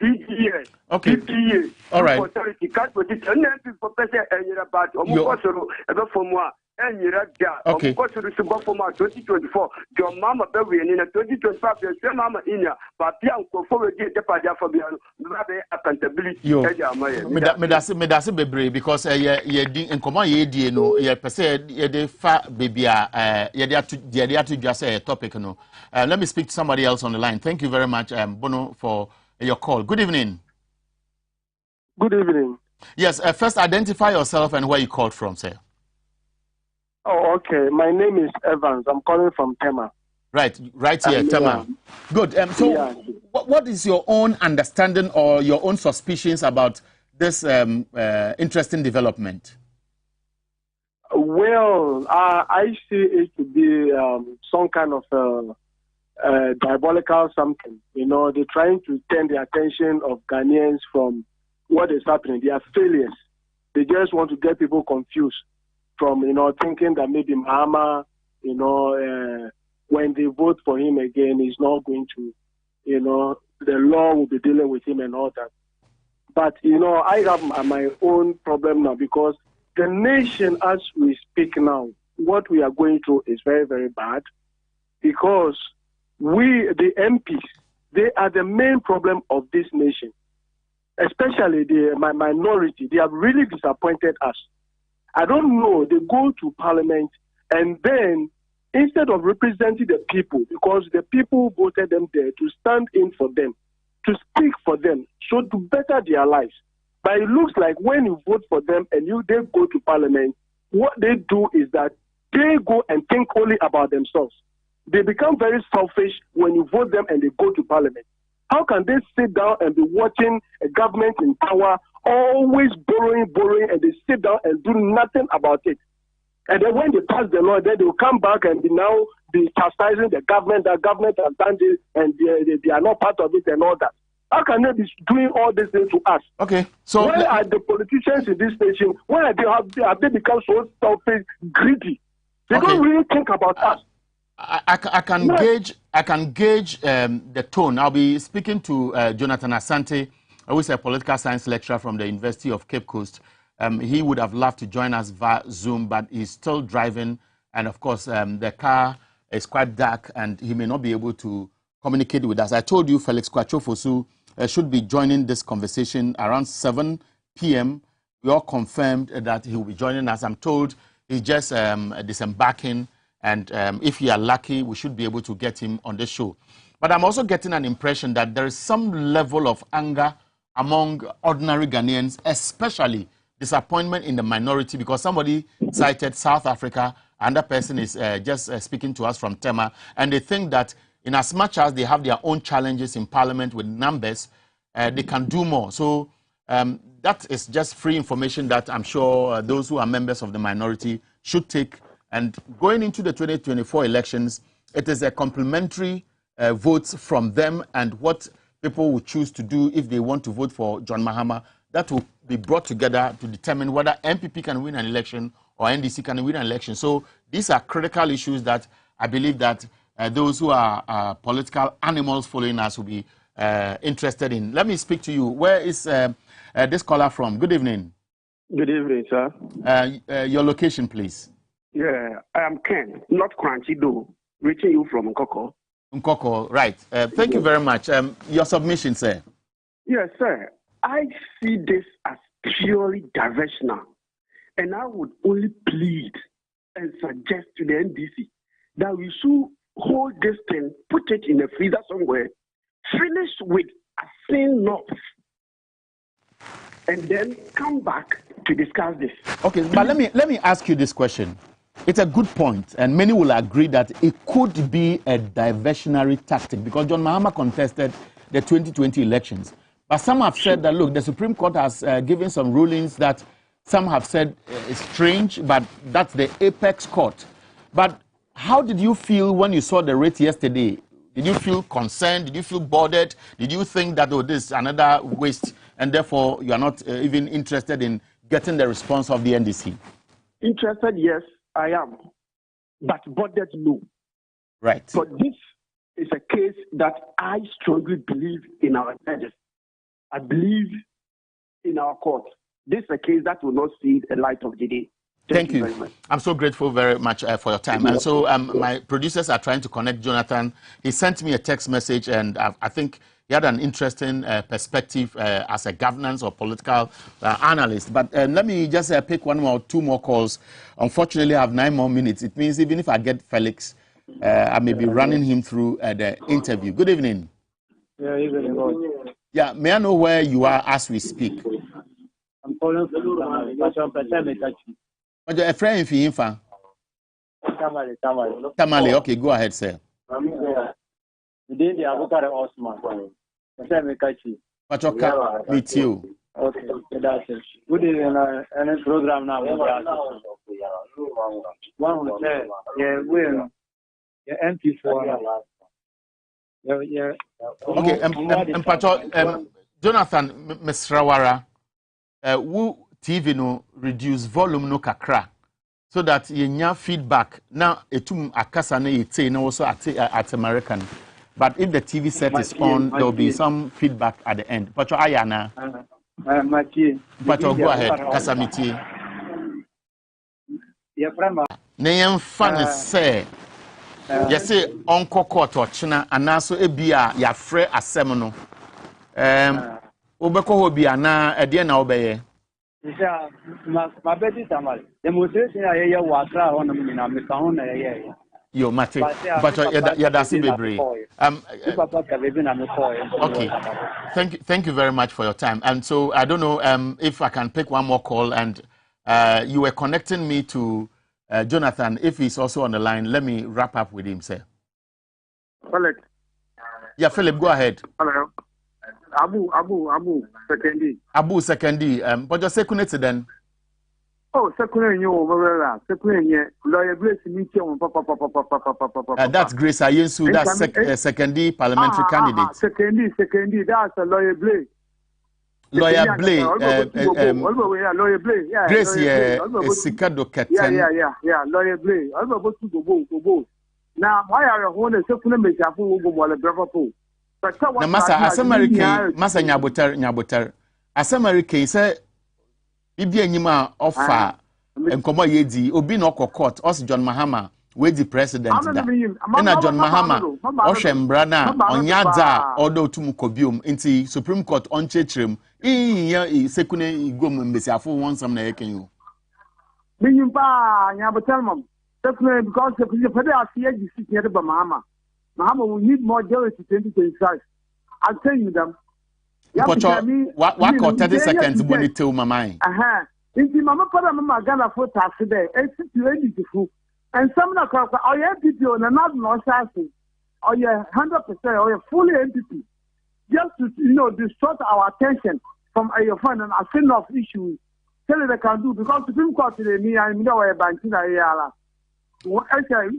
PGA. Okay. PPA. All right. Authority can't put it on for person and you're about ever for more. And you're okay. Of course, it's about for 2024. Your mama baby in 2025, your mama in ya, but Pianco forward the Padia Fabian, accountability. Yo, Medasi Bebre, because ye in command ye no, ye per se, ye de fa baby, ye to just a topic. No. Let me speak to somebody else on the line. Thank you very much, Bono, for your call. Good evening. Good evening. Yes, first identify yourself and where you called from, sir. Oh, okay. My name is Evans. I'm calling from Tema. Right here, Tema. Good. So, what is your own understanding or your own suspicions about this interesting development? Well, I see it to be some kind of diabolical something. You know, they're trying to turn the attention of Ghanaians from what is happening. They are failures. They just want to get people confused from, you know, thinking that maybe Mahama, you know, when they vote for him again, he's not going to, you know, the law will be dealing with him and all that. But, you know, I have my own problem now because the nation, as we speak now, what we are going through is very, very bad because we, the MPs, they are the main problem of this nation, especially the minority. They have really disappointed us. I don't know, they go to parliament and then instead of representing the people, because the people voted them there to stand in for them, to speak for them, so to better their lives. But it looks like when you vote for them and they go to parliament, what they do is that they go and think only about themselves. They become very selfish when you vote them and they go to parliament. How can they sit down and be watching a government in power always borrowing, and they sit down and do nothing about it? And then when they pass the law, then they will come back and now be chastising the government. The government has done this and they are not part of it and all that. How can they be doing all this things to us? Okay, so why are the politicians in this nation? Why have they become so selfish, greedy? They don't really think about us. I can gauge the tone. I'll be speaking to Jonathan Asante, who is a political science lecturer from the University of Cape Coast. He would have loved to join us via Zoom, but he's still driving. And of course, the car is quite dark and he may not be able to communicate with us. I told you Felix Kwachofosu should be joining this conversation around 7 p.m. We all confirmed that he will be joining us. I'm told he's just disembarking. And if you are lucky, we should be able to get him on the show. But I'm also getting an impression that there is some level of anger among ordinary Ghanaians, especially disappointment in the minority, because somebody cited South Africa, another person is just speaking to us from Tema, and they think that in as much as they have their own challenges in parliament with numbers, they can do more. So that is just free information that I'm sure those who are members of the minority should take. And going into the 2024 elections, it is a complementary vote from them and what people will choose to do if they want to vote for John Mahama. That will be brought together to determine whether MPP can win an election or NDC can win an election. So these are critical issues that I believe that those who are political animals following us will be interested in. Let me speak to you. Where is this caller from? Good evening. Good evening, sir. Your location, please. Yeah, I am Ken, not Crunchy though, reaching you from Nkoko. Nkoko, right. Thank you very much. Your submission, sir. Yes, sir. I see this as purely diversional. And I would only plead and suggest to the NDC that we should hold this thing, put it in a freezer somewhere, finish with a thin north, and then come back to discuss this. Okay, but let me ask you this question. It's a good point, and many will agree that it could be a diversionary tactic because John Mahama contested the 2020 elections. But some have said that, look, the Supreme Court has given some rulings that some have said is strange, but that's the apex court. But how did you feel when you saw the rate yesterday? Did you feel concerned? Did you feel bothered? Did you think that, oh, this is another waste, and therefore you are not even interested in getting the response of the NDC? Interested, yes, I am. But bothered, no. Right. But this is a case that I strongly believe in our judges. I believe in our court. This is a case that will not see the light of the day. Thank you very much. I'm so grateful very much for your time. And so my producers are trying to connect Jonathan. He sent me a text message, and I think he had an interesting perspective as a governance or political analyst. But let me just pick one more, two more calls. Unfortunately, I have 9 more minutes. It means even if I get Felix, I may be running him through the interview. Good evening. Yeah, evening. Yeah, may I know where you are as we speak? I'm calling from A friend if you Tamale, okay, go ahead, sir. Today the avocado Osman. Pachoka, meet you. Okay, that's it. Good evening, any program now. One will say, yeah, we're MP for Okay, Jonathan Mesrawara, who TV no reduce volume no kakra so that yenya feedback. Now etum akasa na yete na also at American. But if the TV set is on, there will be some feedback at the end. Pacho ayana. Pacho go ahead. Kasamiti. Neyem fan say. You say Uncle Court or China and also Ebia ya free asem no. Obeko hobi ana e de na obeye. My bed is Tamal. The demonstration I hear was on the American na Yo mate. But ya da si bebre. Okay. Thank you very much for your time. And so I don't know if I can pick one more call, and you were connecting me to Jonathan. If he's also on the line, let me wrap up with him, sir. Philip. Yeah, Philip, go ahead. Hello. Abu Sekendi. Abu Sekendi. But just say then. Oh, Sekendi, you Sekendi, lawyer Grace meeting. That's Grace Ahianyo. That's Sekendi parliamentary candidate. Sekendi. That's a lawyer Blake. Lawyer Blake. Lawyer Blake. Yeah. Grace, yeah. Sikado Keten. Yeah. Lawyer Blake. I'm about to go. Now, why are you holding Sekendi make a fool go while a bravo? Na masa masa nyabotar as American say bibia nyima offer enkomo yedi obi na court us John Mahama we the president da na John Mahama ohwe mbra na onyadza odo tum kobiom nti Supreme Court on chechrem iya sekune igom mbesiafo wonsam na yeken yo minyimpa nyabotar mam sekune because the federal asia gisi here ba Mahama will need more delegates to 2025. I'll tell you them. What 30 seconds when it tell my mind. If you mama put mama Ghana for tax today, it's beautiful. And some of the or your entity on another no assassin, or you're 100% or you're fully entity. Just to distort our attention from your fund and a sin of issues. Tell they can do because the Supreme Court today, me and know where banking are. What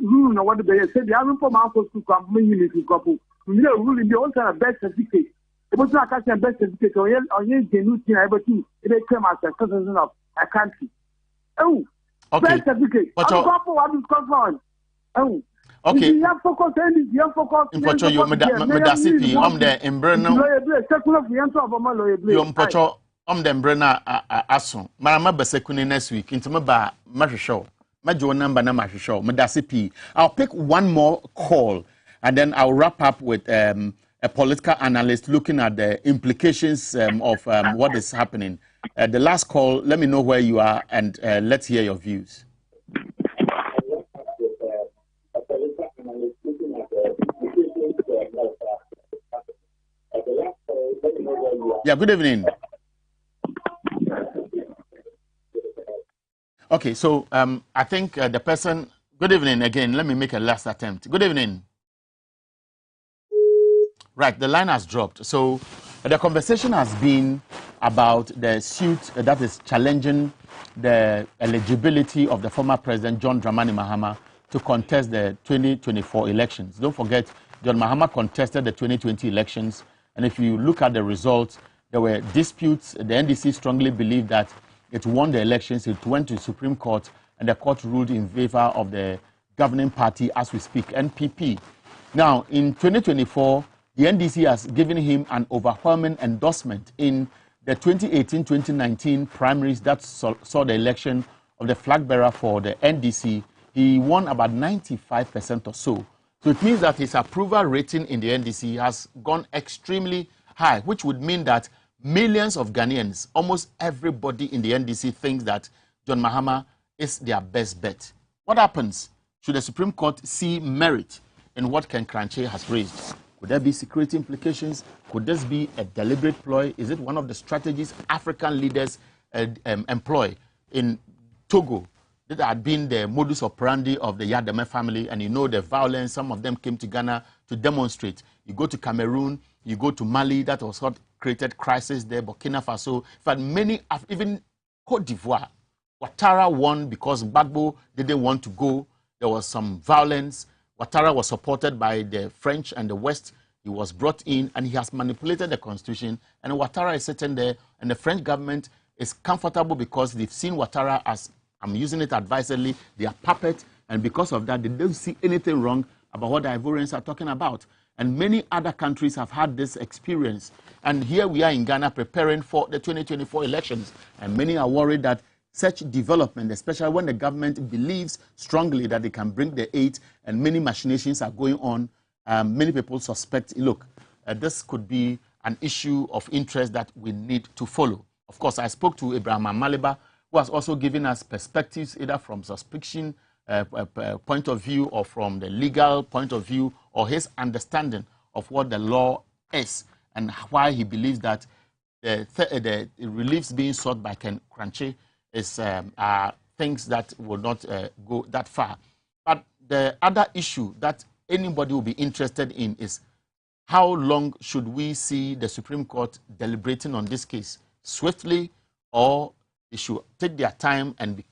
rule no what they say they haven't for my to come to couple. You know ruling the old kind of best certificate. It was not a best certificate or you can able to they came as a citizen of a country. Oh, okay. Best certificate. Couple what is going on? Okay. You have focus and you have focus. In Pocho you medasipi the embreno. You Pocho the embreno aso. Marama besekuni next week into ba show. Number Medasipi. I'll pick one more call and then I'll wrap up with a political analyst looking at the implications of what is happening. The last call, let me know where you are and let's hear your views. Yeah, good evening. Okay, so I think the person, good evening again. Let me make a last attempt. Good evening. Right, the line has dropped. So the conversation has been about the suit that is challenging the eligibility of the former president, John Dramani Mahama, to contest the 2024 elections. Don't forget, John Mahama contested the 2020 elections. And if you look at the results, there were disputes. The NDC strongly believed that it won the elections, it went to the Supreme Court, and the court ruled in favor of the governing party as we speak, NPP. Now, in 2024, the NDC has given him an overwhelming endorsement in the 2018-2019 primaries that saw the election of the flag bearer for the NDC. He won about 95% or so. So it means that his approval rating in the NDC has gone extremely high, which would mean that millions of Ghanaians, almost everybody in the NDC thinks that John Mahama is their best bet. What happens should the Supreme Court see merit in what Ken Kranche has raised? Could there be security implications? Could this be a deliberate ploy? Is it one of the strategies African leaders employ in Togo? That had been the modus operandi of the Yadame family, and you know the violence. Some of them came to Ghana to demonstrate. You go to Cameroon, you go to Mali, that was what created crisis there, Burkina Faso. In fact, many, even Cote d'Ivoire, Ouattara won because Gbagbo didn't want to go. There was some violence. Ouattara was supported by the French and the West He was brought in and he has manipulated the constitution. And Ouattara is sitting there, and the French government is comfortable because they've seen Ouattara as, I'm using it advisedly, they are puppets, and because of that, they don't see anything wrong about what the Ivorians are talking about. And many other countries have had this experience. And here we are in Ghana preparing for the 2024 elections. And many are worried that such development, especially when the government believes strongly that they can bring the aid and many machinations are going on, many people suspect, look, this could be an issue of interest that we need to follow. Of course, I spoke to Abraham Amaliba, who has also given us perspectives either from suspicion point of view or from the legal point of view or his understanding of what the law is and why he believes that the reliefs being sought by Ken Kranche is things that will not go that far. But the other issue that anybody will be interested in is how long should we see the Supreme Court deliberating on this case? Swiftly, or they should take their time and be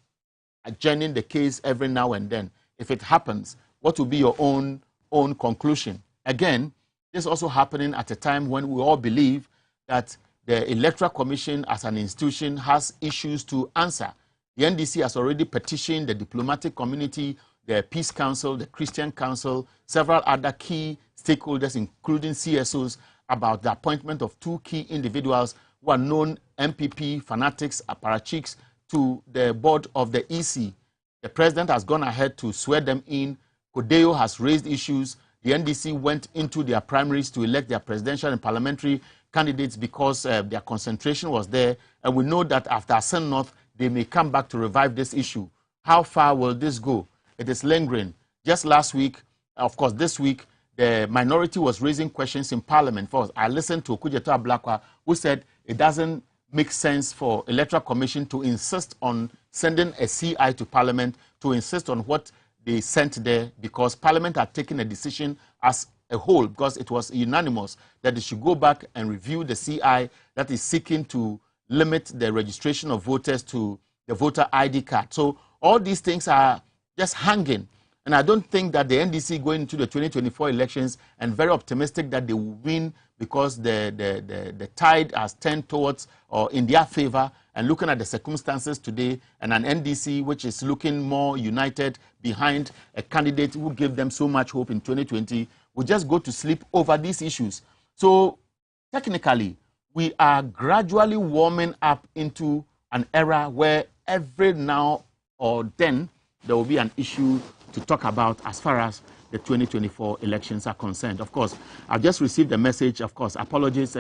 adjourning the case every now and then? If it happens, what will be your own conclusion? Again, this is also happening at a time when we all believe that the Electoral Commission as an institution has issues to answer. The NDC has already petitioned the diplomatic community, the Peace Council, the Christian Council, several other key stakeholders, including CSOs, about the appointment of two key individuals who are known MPP fanatics, apparatchiks, to the board of the EC. The president has gone ahead to swear them in. Kodeo has raised issues. The NDC went into their primaries to elect their presidential and parliamentary candidates because their concentration was there. And we know that after Asen North, they may come back to revive this issue. How far will this go? It is lingering. Just last week, of course, this week, the minority was raising questions in Parliament. First, I listened to Okujeto Ablakwa, who said it doesn't make sense for Electoral Commission to insist on sending a CI to Parliament to insist on what they sent there, because Parliament had taken a decision as a whole, because it was unanimous that they should go back and review the CI that is seeking to limit the registration of voters to the voter ID card. So all these things are just hanging. And I don't think that the NDC going into the 2024 elections, and very optimistic that they will win because the tide has turned towards or in their favor. And looking at the circumstances today, and an NDC which is looking more united behind a candidate who gave them so much hope in 2020, will just go to sleep over these issues. So technically, we are gradually warming up into an era where every now or then there will be an issue to talk about as far as the 2024 elections are concerned. Of course, I've just received a message. Of course, apologies.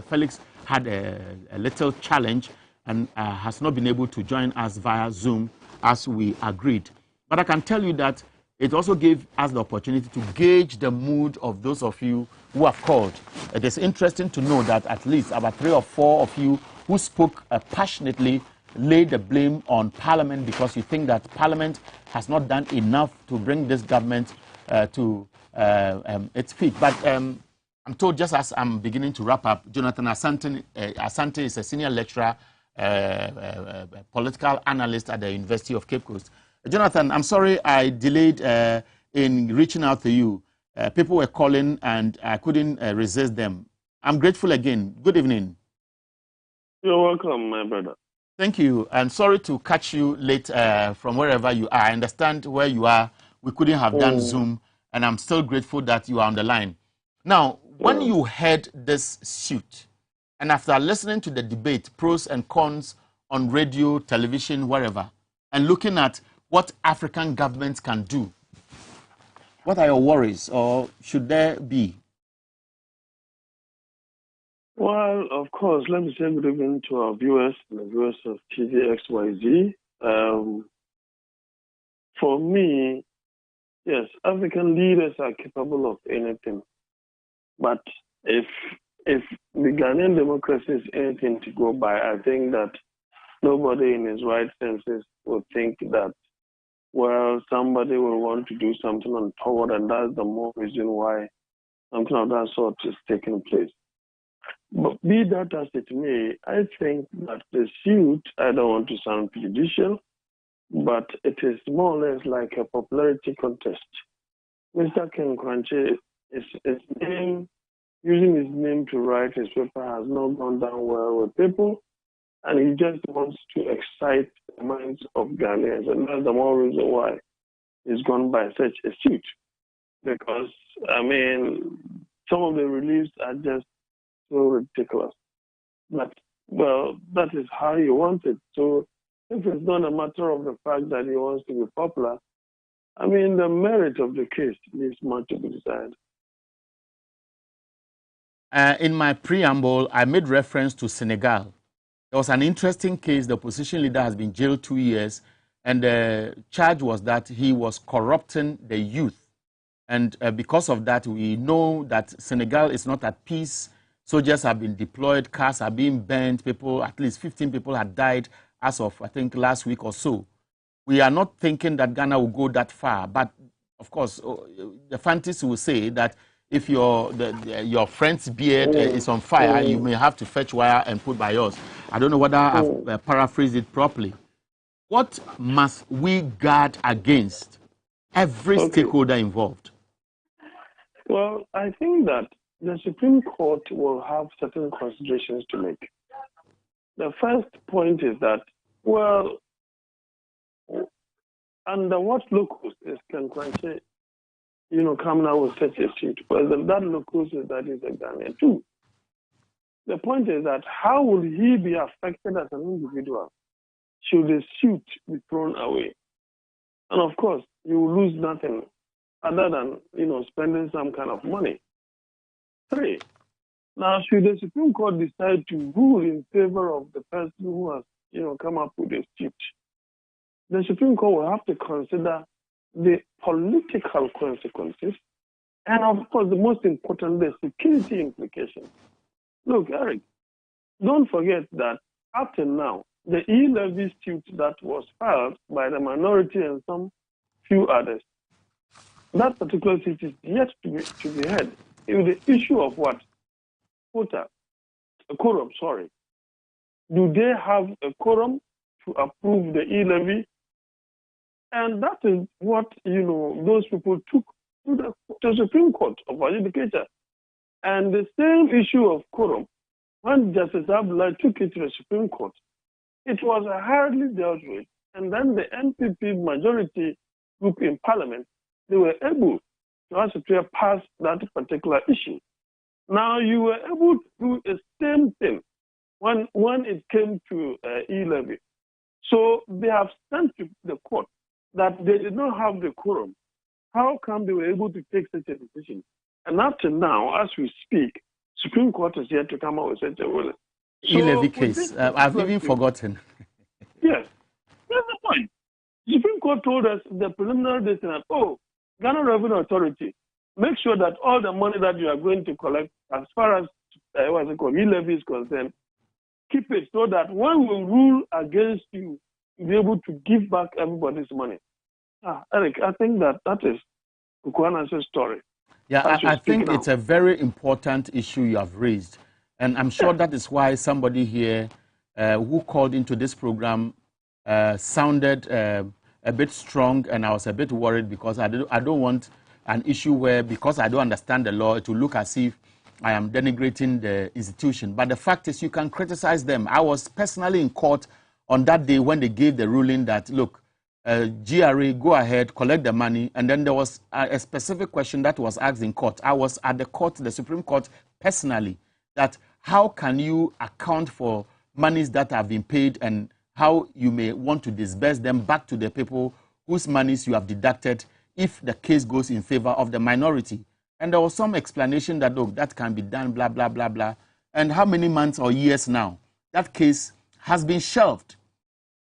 Felix had a little challenge and has not been able to join us via Zoom as we agreed. But I can tell you that it also gave us the opportunity to gauge the mood of those of you who have called. It is interesting to know that at least about 3 or 4 of you who spoke passionately laid the blame on Parliament because you think that Parliament has not done enough to bring this government to its feet. But I'm told, just as I'm beginning to wrap up, Jonathan Asante is a senior lecturer, political analyst at the University of Cape Coast. Jonathan, I'm sorry I delayed in reaching out to you. People were calling and I couldn't resist them. I'm grateful again. Good evening. You're welcome, my brother. Thank you. And sorry to catch you late from wherever you are. I understand where you are. We couldn't have done Zoom, and I'm still grateful that you are on the line. Now, when you heard this suit, and after listening to the debate, pros and cons on radio, television, wherever, and looking at what African governments can do, what are your worries, or should there be? Well, of course, let me say good evening to our viewers and the viewers of TVXYZ. For me, yes, African leaders are capable of anything. But if the Ghanaian democracy is anything to go by, I think that nobody in his right senses will think that, well, somebody will want to do something untoward, and that's the more reason why something of that sort is taking place. But be that as it may, I think that the suit, I don't want to sound prejudicial, but it is more or less like a popularity contest. Mr. Ken Kranche his name, using his name to write his paper has not gone down well with people, and he just wants to excite the minds of Ghanaians, and that's the more reason why he's gone by such a suit. Because, I mean, some of the reliefs are just so ridiculous. But, well, that is how he wants it. So if it's not a matter of the fact that he wants to be popular, I mean, the merit of the case needs much to be desired. In my preamble, I made reference to Senegal. There was an interesting case. The opposition leader has been jailed 2 years, and the charge was that he was corrupting the youth. And because of that, we know that Senegal is not at peace. Soldiers have been deployed, cars are being burnt, people, at least 15 people had died as of, I think, last week or so. We are not thinking that Ghana will go that far, but of course, the fantasy will say that if your friend's beard is on fire, you may have to fetch wire and put by yours. I don't know whether I've paraphrased it properly. What must we guard against, every stakeholder involved? Well, I think that the Supreme Court will have certain considerations to make. The first point is that, well, under what locus is Kankwanche, coming out with such a suit? Well, that locus is that he's a Ghanaian too. The point is that how will he be affected as an individual should the suit be thrown away? And of course, you will lose nothing other than, spending some kind of money. 3, now should the Supreme Court decide to rule in favor of the person who has, come up with a suit, the Supreme Court will have to consider the political consequences and, of course, the most important, the security implications. Look, Eric, don't forget that up to now, the e-levy suit that was filed by the minority and some few others, that particular suit is yet to be heard. The issue of what? A quorum, sorry. Do they have a quorum to approve the e-levy? And that is what, those people took to the Supreme Court of Adjudicature. And the same issue of quorum, when Justice Abdullah took it to the Supreme Court, it was hardly dealt with. And then the NPP majority group in Parliament, they were able to actually pass that particular issue. Now, you were able to do the same thing when it came to e-levy. So they have sent to the court that they did not have the quorum. How come they were able to take such a decision? And up to now, as we speak, Supreme Court is yet to come out with such a ruling. E-levy case. I've even forgotten. Yes. That's the point. The Supreme Court told us the preliminary decision, Ghana Revenue Authority, make sure that all the money that you are going to collect, as far as e-levy is concerned, keep it so that when we rule against you, you'll be able to give back everybody's money. Eric, I think that is Kukwana's story. Yeah, I think it's a very important issue you have raised. And I'm sure that is why somebody here who called into this program sounded a bit strong, and I was a bit worried because I don't want an issue where, because I don't understand the law, it will look as if I am denigrating the institution. But the fact is, you can criticize them. I was personally in court on that day when they gave the ruling that, look, GRA, go ahead, collect the money. And then there was a specific question that was asked in court. I was at the court, the Supreme Court, personally, that how can you account for monies that have been paid and how you may want to disburse them back to the people whose monies you have deducted if the case goes in favor of the minority. And there was some explanation that, look, that can be done, blah, blah, blah, blah. And how many months or years now? That case has been shelved.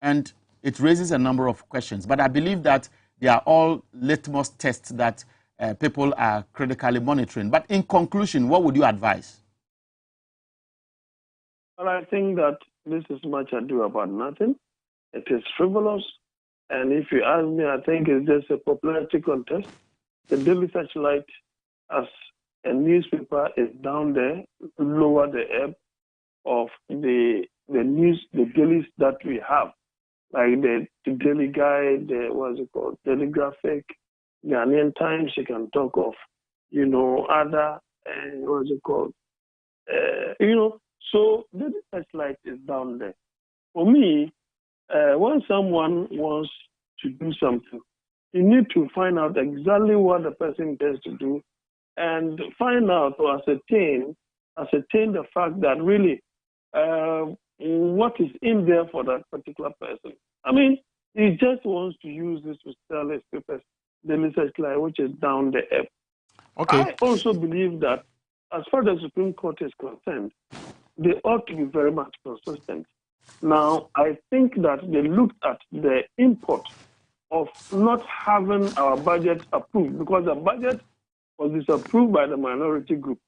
And it raises a number of questions. But I believe that they are all litmus tests that people are critically monitoring. But in conclusion, what would you advise? Well, I think that this is much ado about nothing. It is frivolous. And if you ask me, I think it's just a popularity contest. The Daily Searchlight, as a newspaper, is down there, lower the ebb of the news, the dailies that we have. Like the Daily Guide, what's it called, Daily Graphic, Ghanaian Times, you can talk of, other, what's it called? So the searchlight is down there. For me, when someone wants to do something, you need to find out exactly what the person intends to do and find out or ascertain the fact that really what is in there for that particular person. I mean, he just wants to use this to sell his papers, the research line, which is down the app. Okay. I also believe that as far as the Supreme Court is concerned, they ought to be very much consistent. Now, I think that they looked at the import of not having our budget approved because the budget was disapproved by the minority group.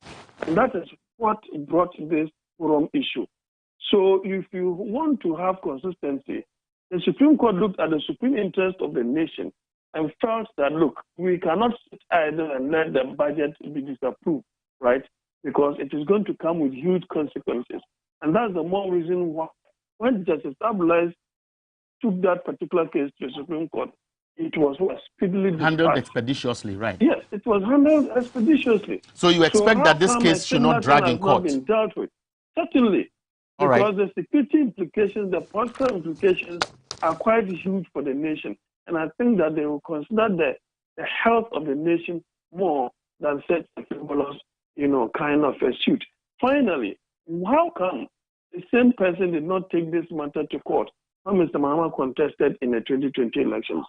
And that is what brought this forum issue. So if you want to have consistency, the Supreme Court looked at the supreme interest of the nation and felt that, look, we cannot sit idle and let the budget be disapproved, right? Because it is going to come with huge consequences. And that's the more reason why when Justice Stabilize took that particular case to the Supreme Court, it was speedily handled expeditiously, right? Yes, it was handled expeditiously. So you expect that this case should not drag in court? Not been dealt with? Certainly. All because right. the security implications, the political implications are quite huge for the nation. And I think that they will consider the health of the nation more than such a frivolous, kind of a suit. Finally, how come the same person did not take this matter to court when Mr. Mahama contested in the 2020 elections?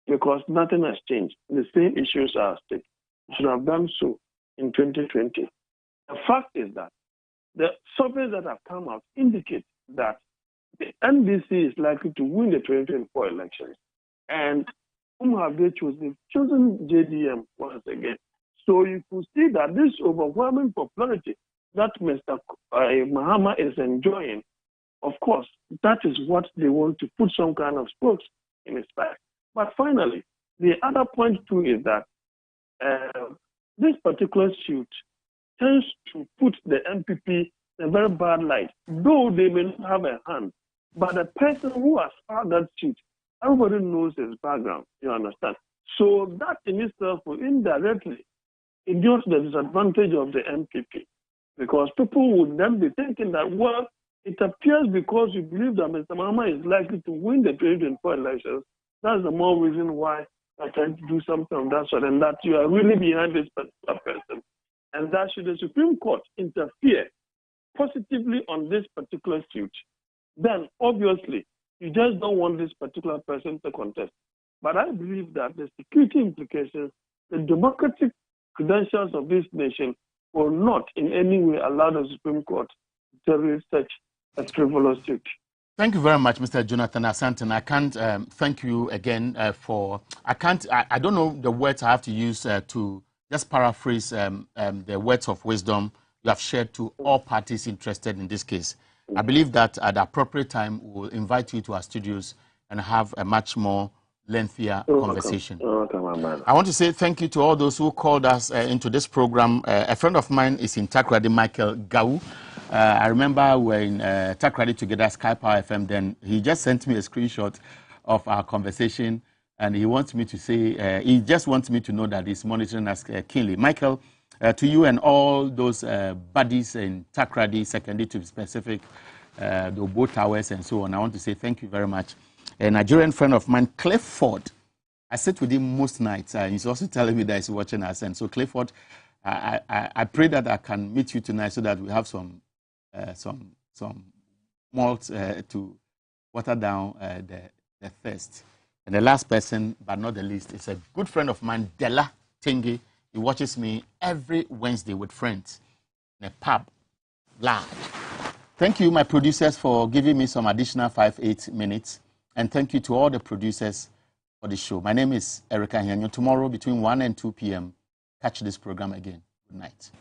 Because nothing has changed. The same issues are at stake. You should have done so in 2020. The fact is that the surveys that have come out indicate that the NDC is likely to win the 2024 elections. And whom have they chosen? They've chosen JDM once again. So you could see that this overwhelming popularity that Mr. Mahama is enjoying, of course, that is what they want to put some kind of spokes in his back. But finally, the other point too is that this particular suit tends to put the MPP in a very bad light, though they may not have a hand. But the person who has filed that suit, everybody knows his background, you understand? So that in itself will indirectly endure the disadvantage of the MPP. Because people would then be thinking that, well, it appears because you believe that Mr. Mahama is likely to win the 2024 elections, that's the more reason why I'm trying to do something of that sort, and that you are really behind this particular person. And that should the Supreme Court interfere positively on this particular suit, then obviously you just don't want this particular person to contest. But I believe that the security implications, the democratic credentials of this nation will not in any way allow the Supreme Court to tolerate such a frivolous suit. Thank you very much, Mr. Jonathan Asante. I can't thank you again I don't know the words I have to use to just paraphrase the words of wisdom you have shared to all parties interested in this case. I believe that at the appropriate time, we'll invite you to our studios and have a much more lengthier conversation. I want to say thank you to all those who called us into this program. A friend of mine is in Takrady, Michael Gau. I remember we were in Takrady together, Sky Power FM, then he just sent me a screenshot of our conversation, and he wants me to say, he just wants me to know that he's monitoring us keenly. Michael, to you and all those buddies in Takrady, secondary to specific, the Obo Towers and so on, I want to say thank you very much. A Nigerian friend of mine, Clifford, I sit with him most nights. He's also telling me that he's watching us. And so, Clifford, I pray that I can meet you tonight so that we have some malt to water down the thirst. And the last person, but not the least, is a good friend of mine, Della Tengi. He watches me every Wednesday with friends in a pub, large. Thank you, my producers, for giving me some additional 5-8 minutes. And thank you to all the producers for the show. My name is Ahianyo. Tomorrow between 1 and 2 p.m., catch this program again. Good night.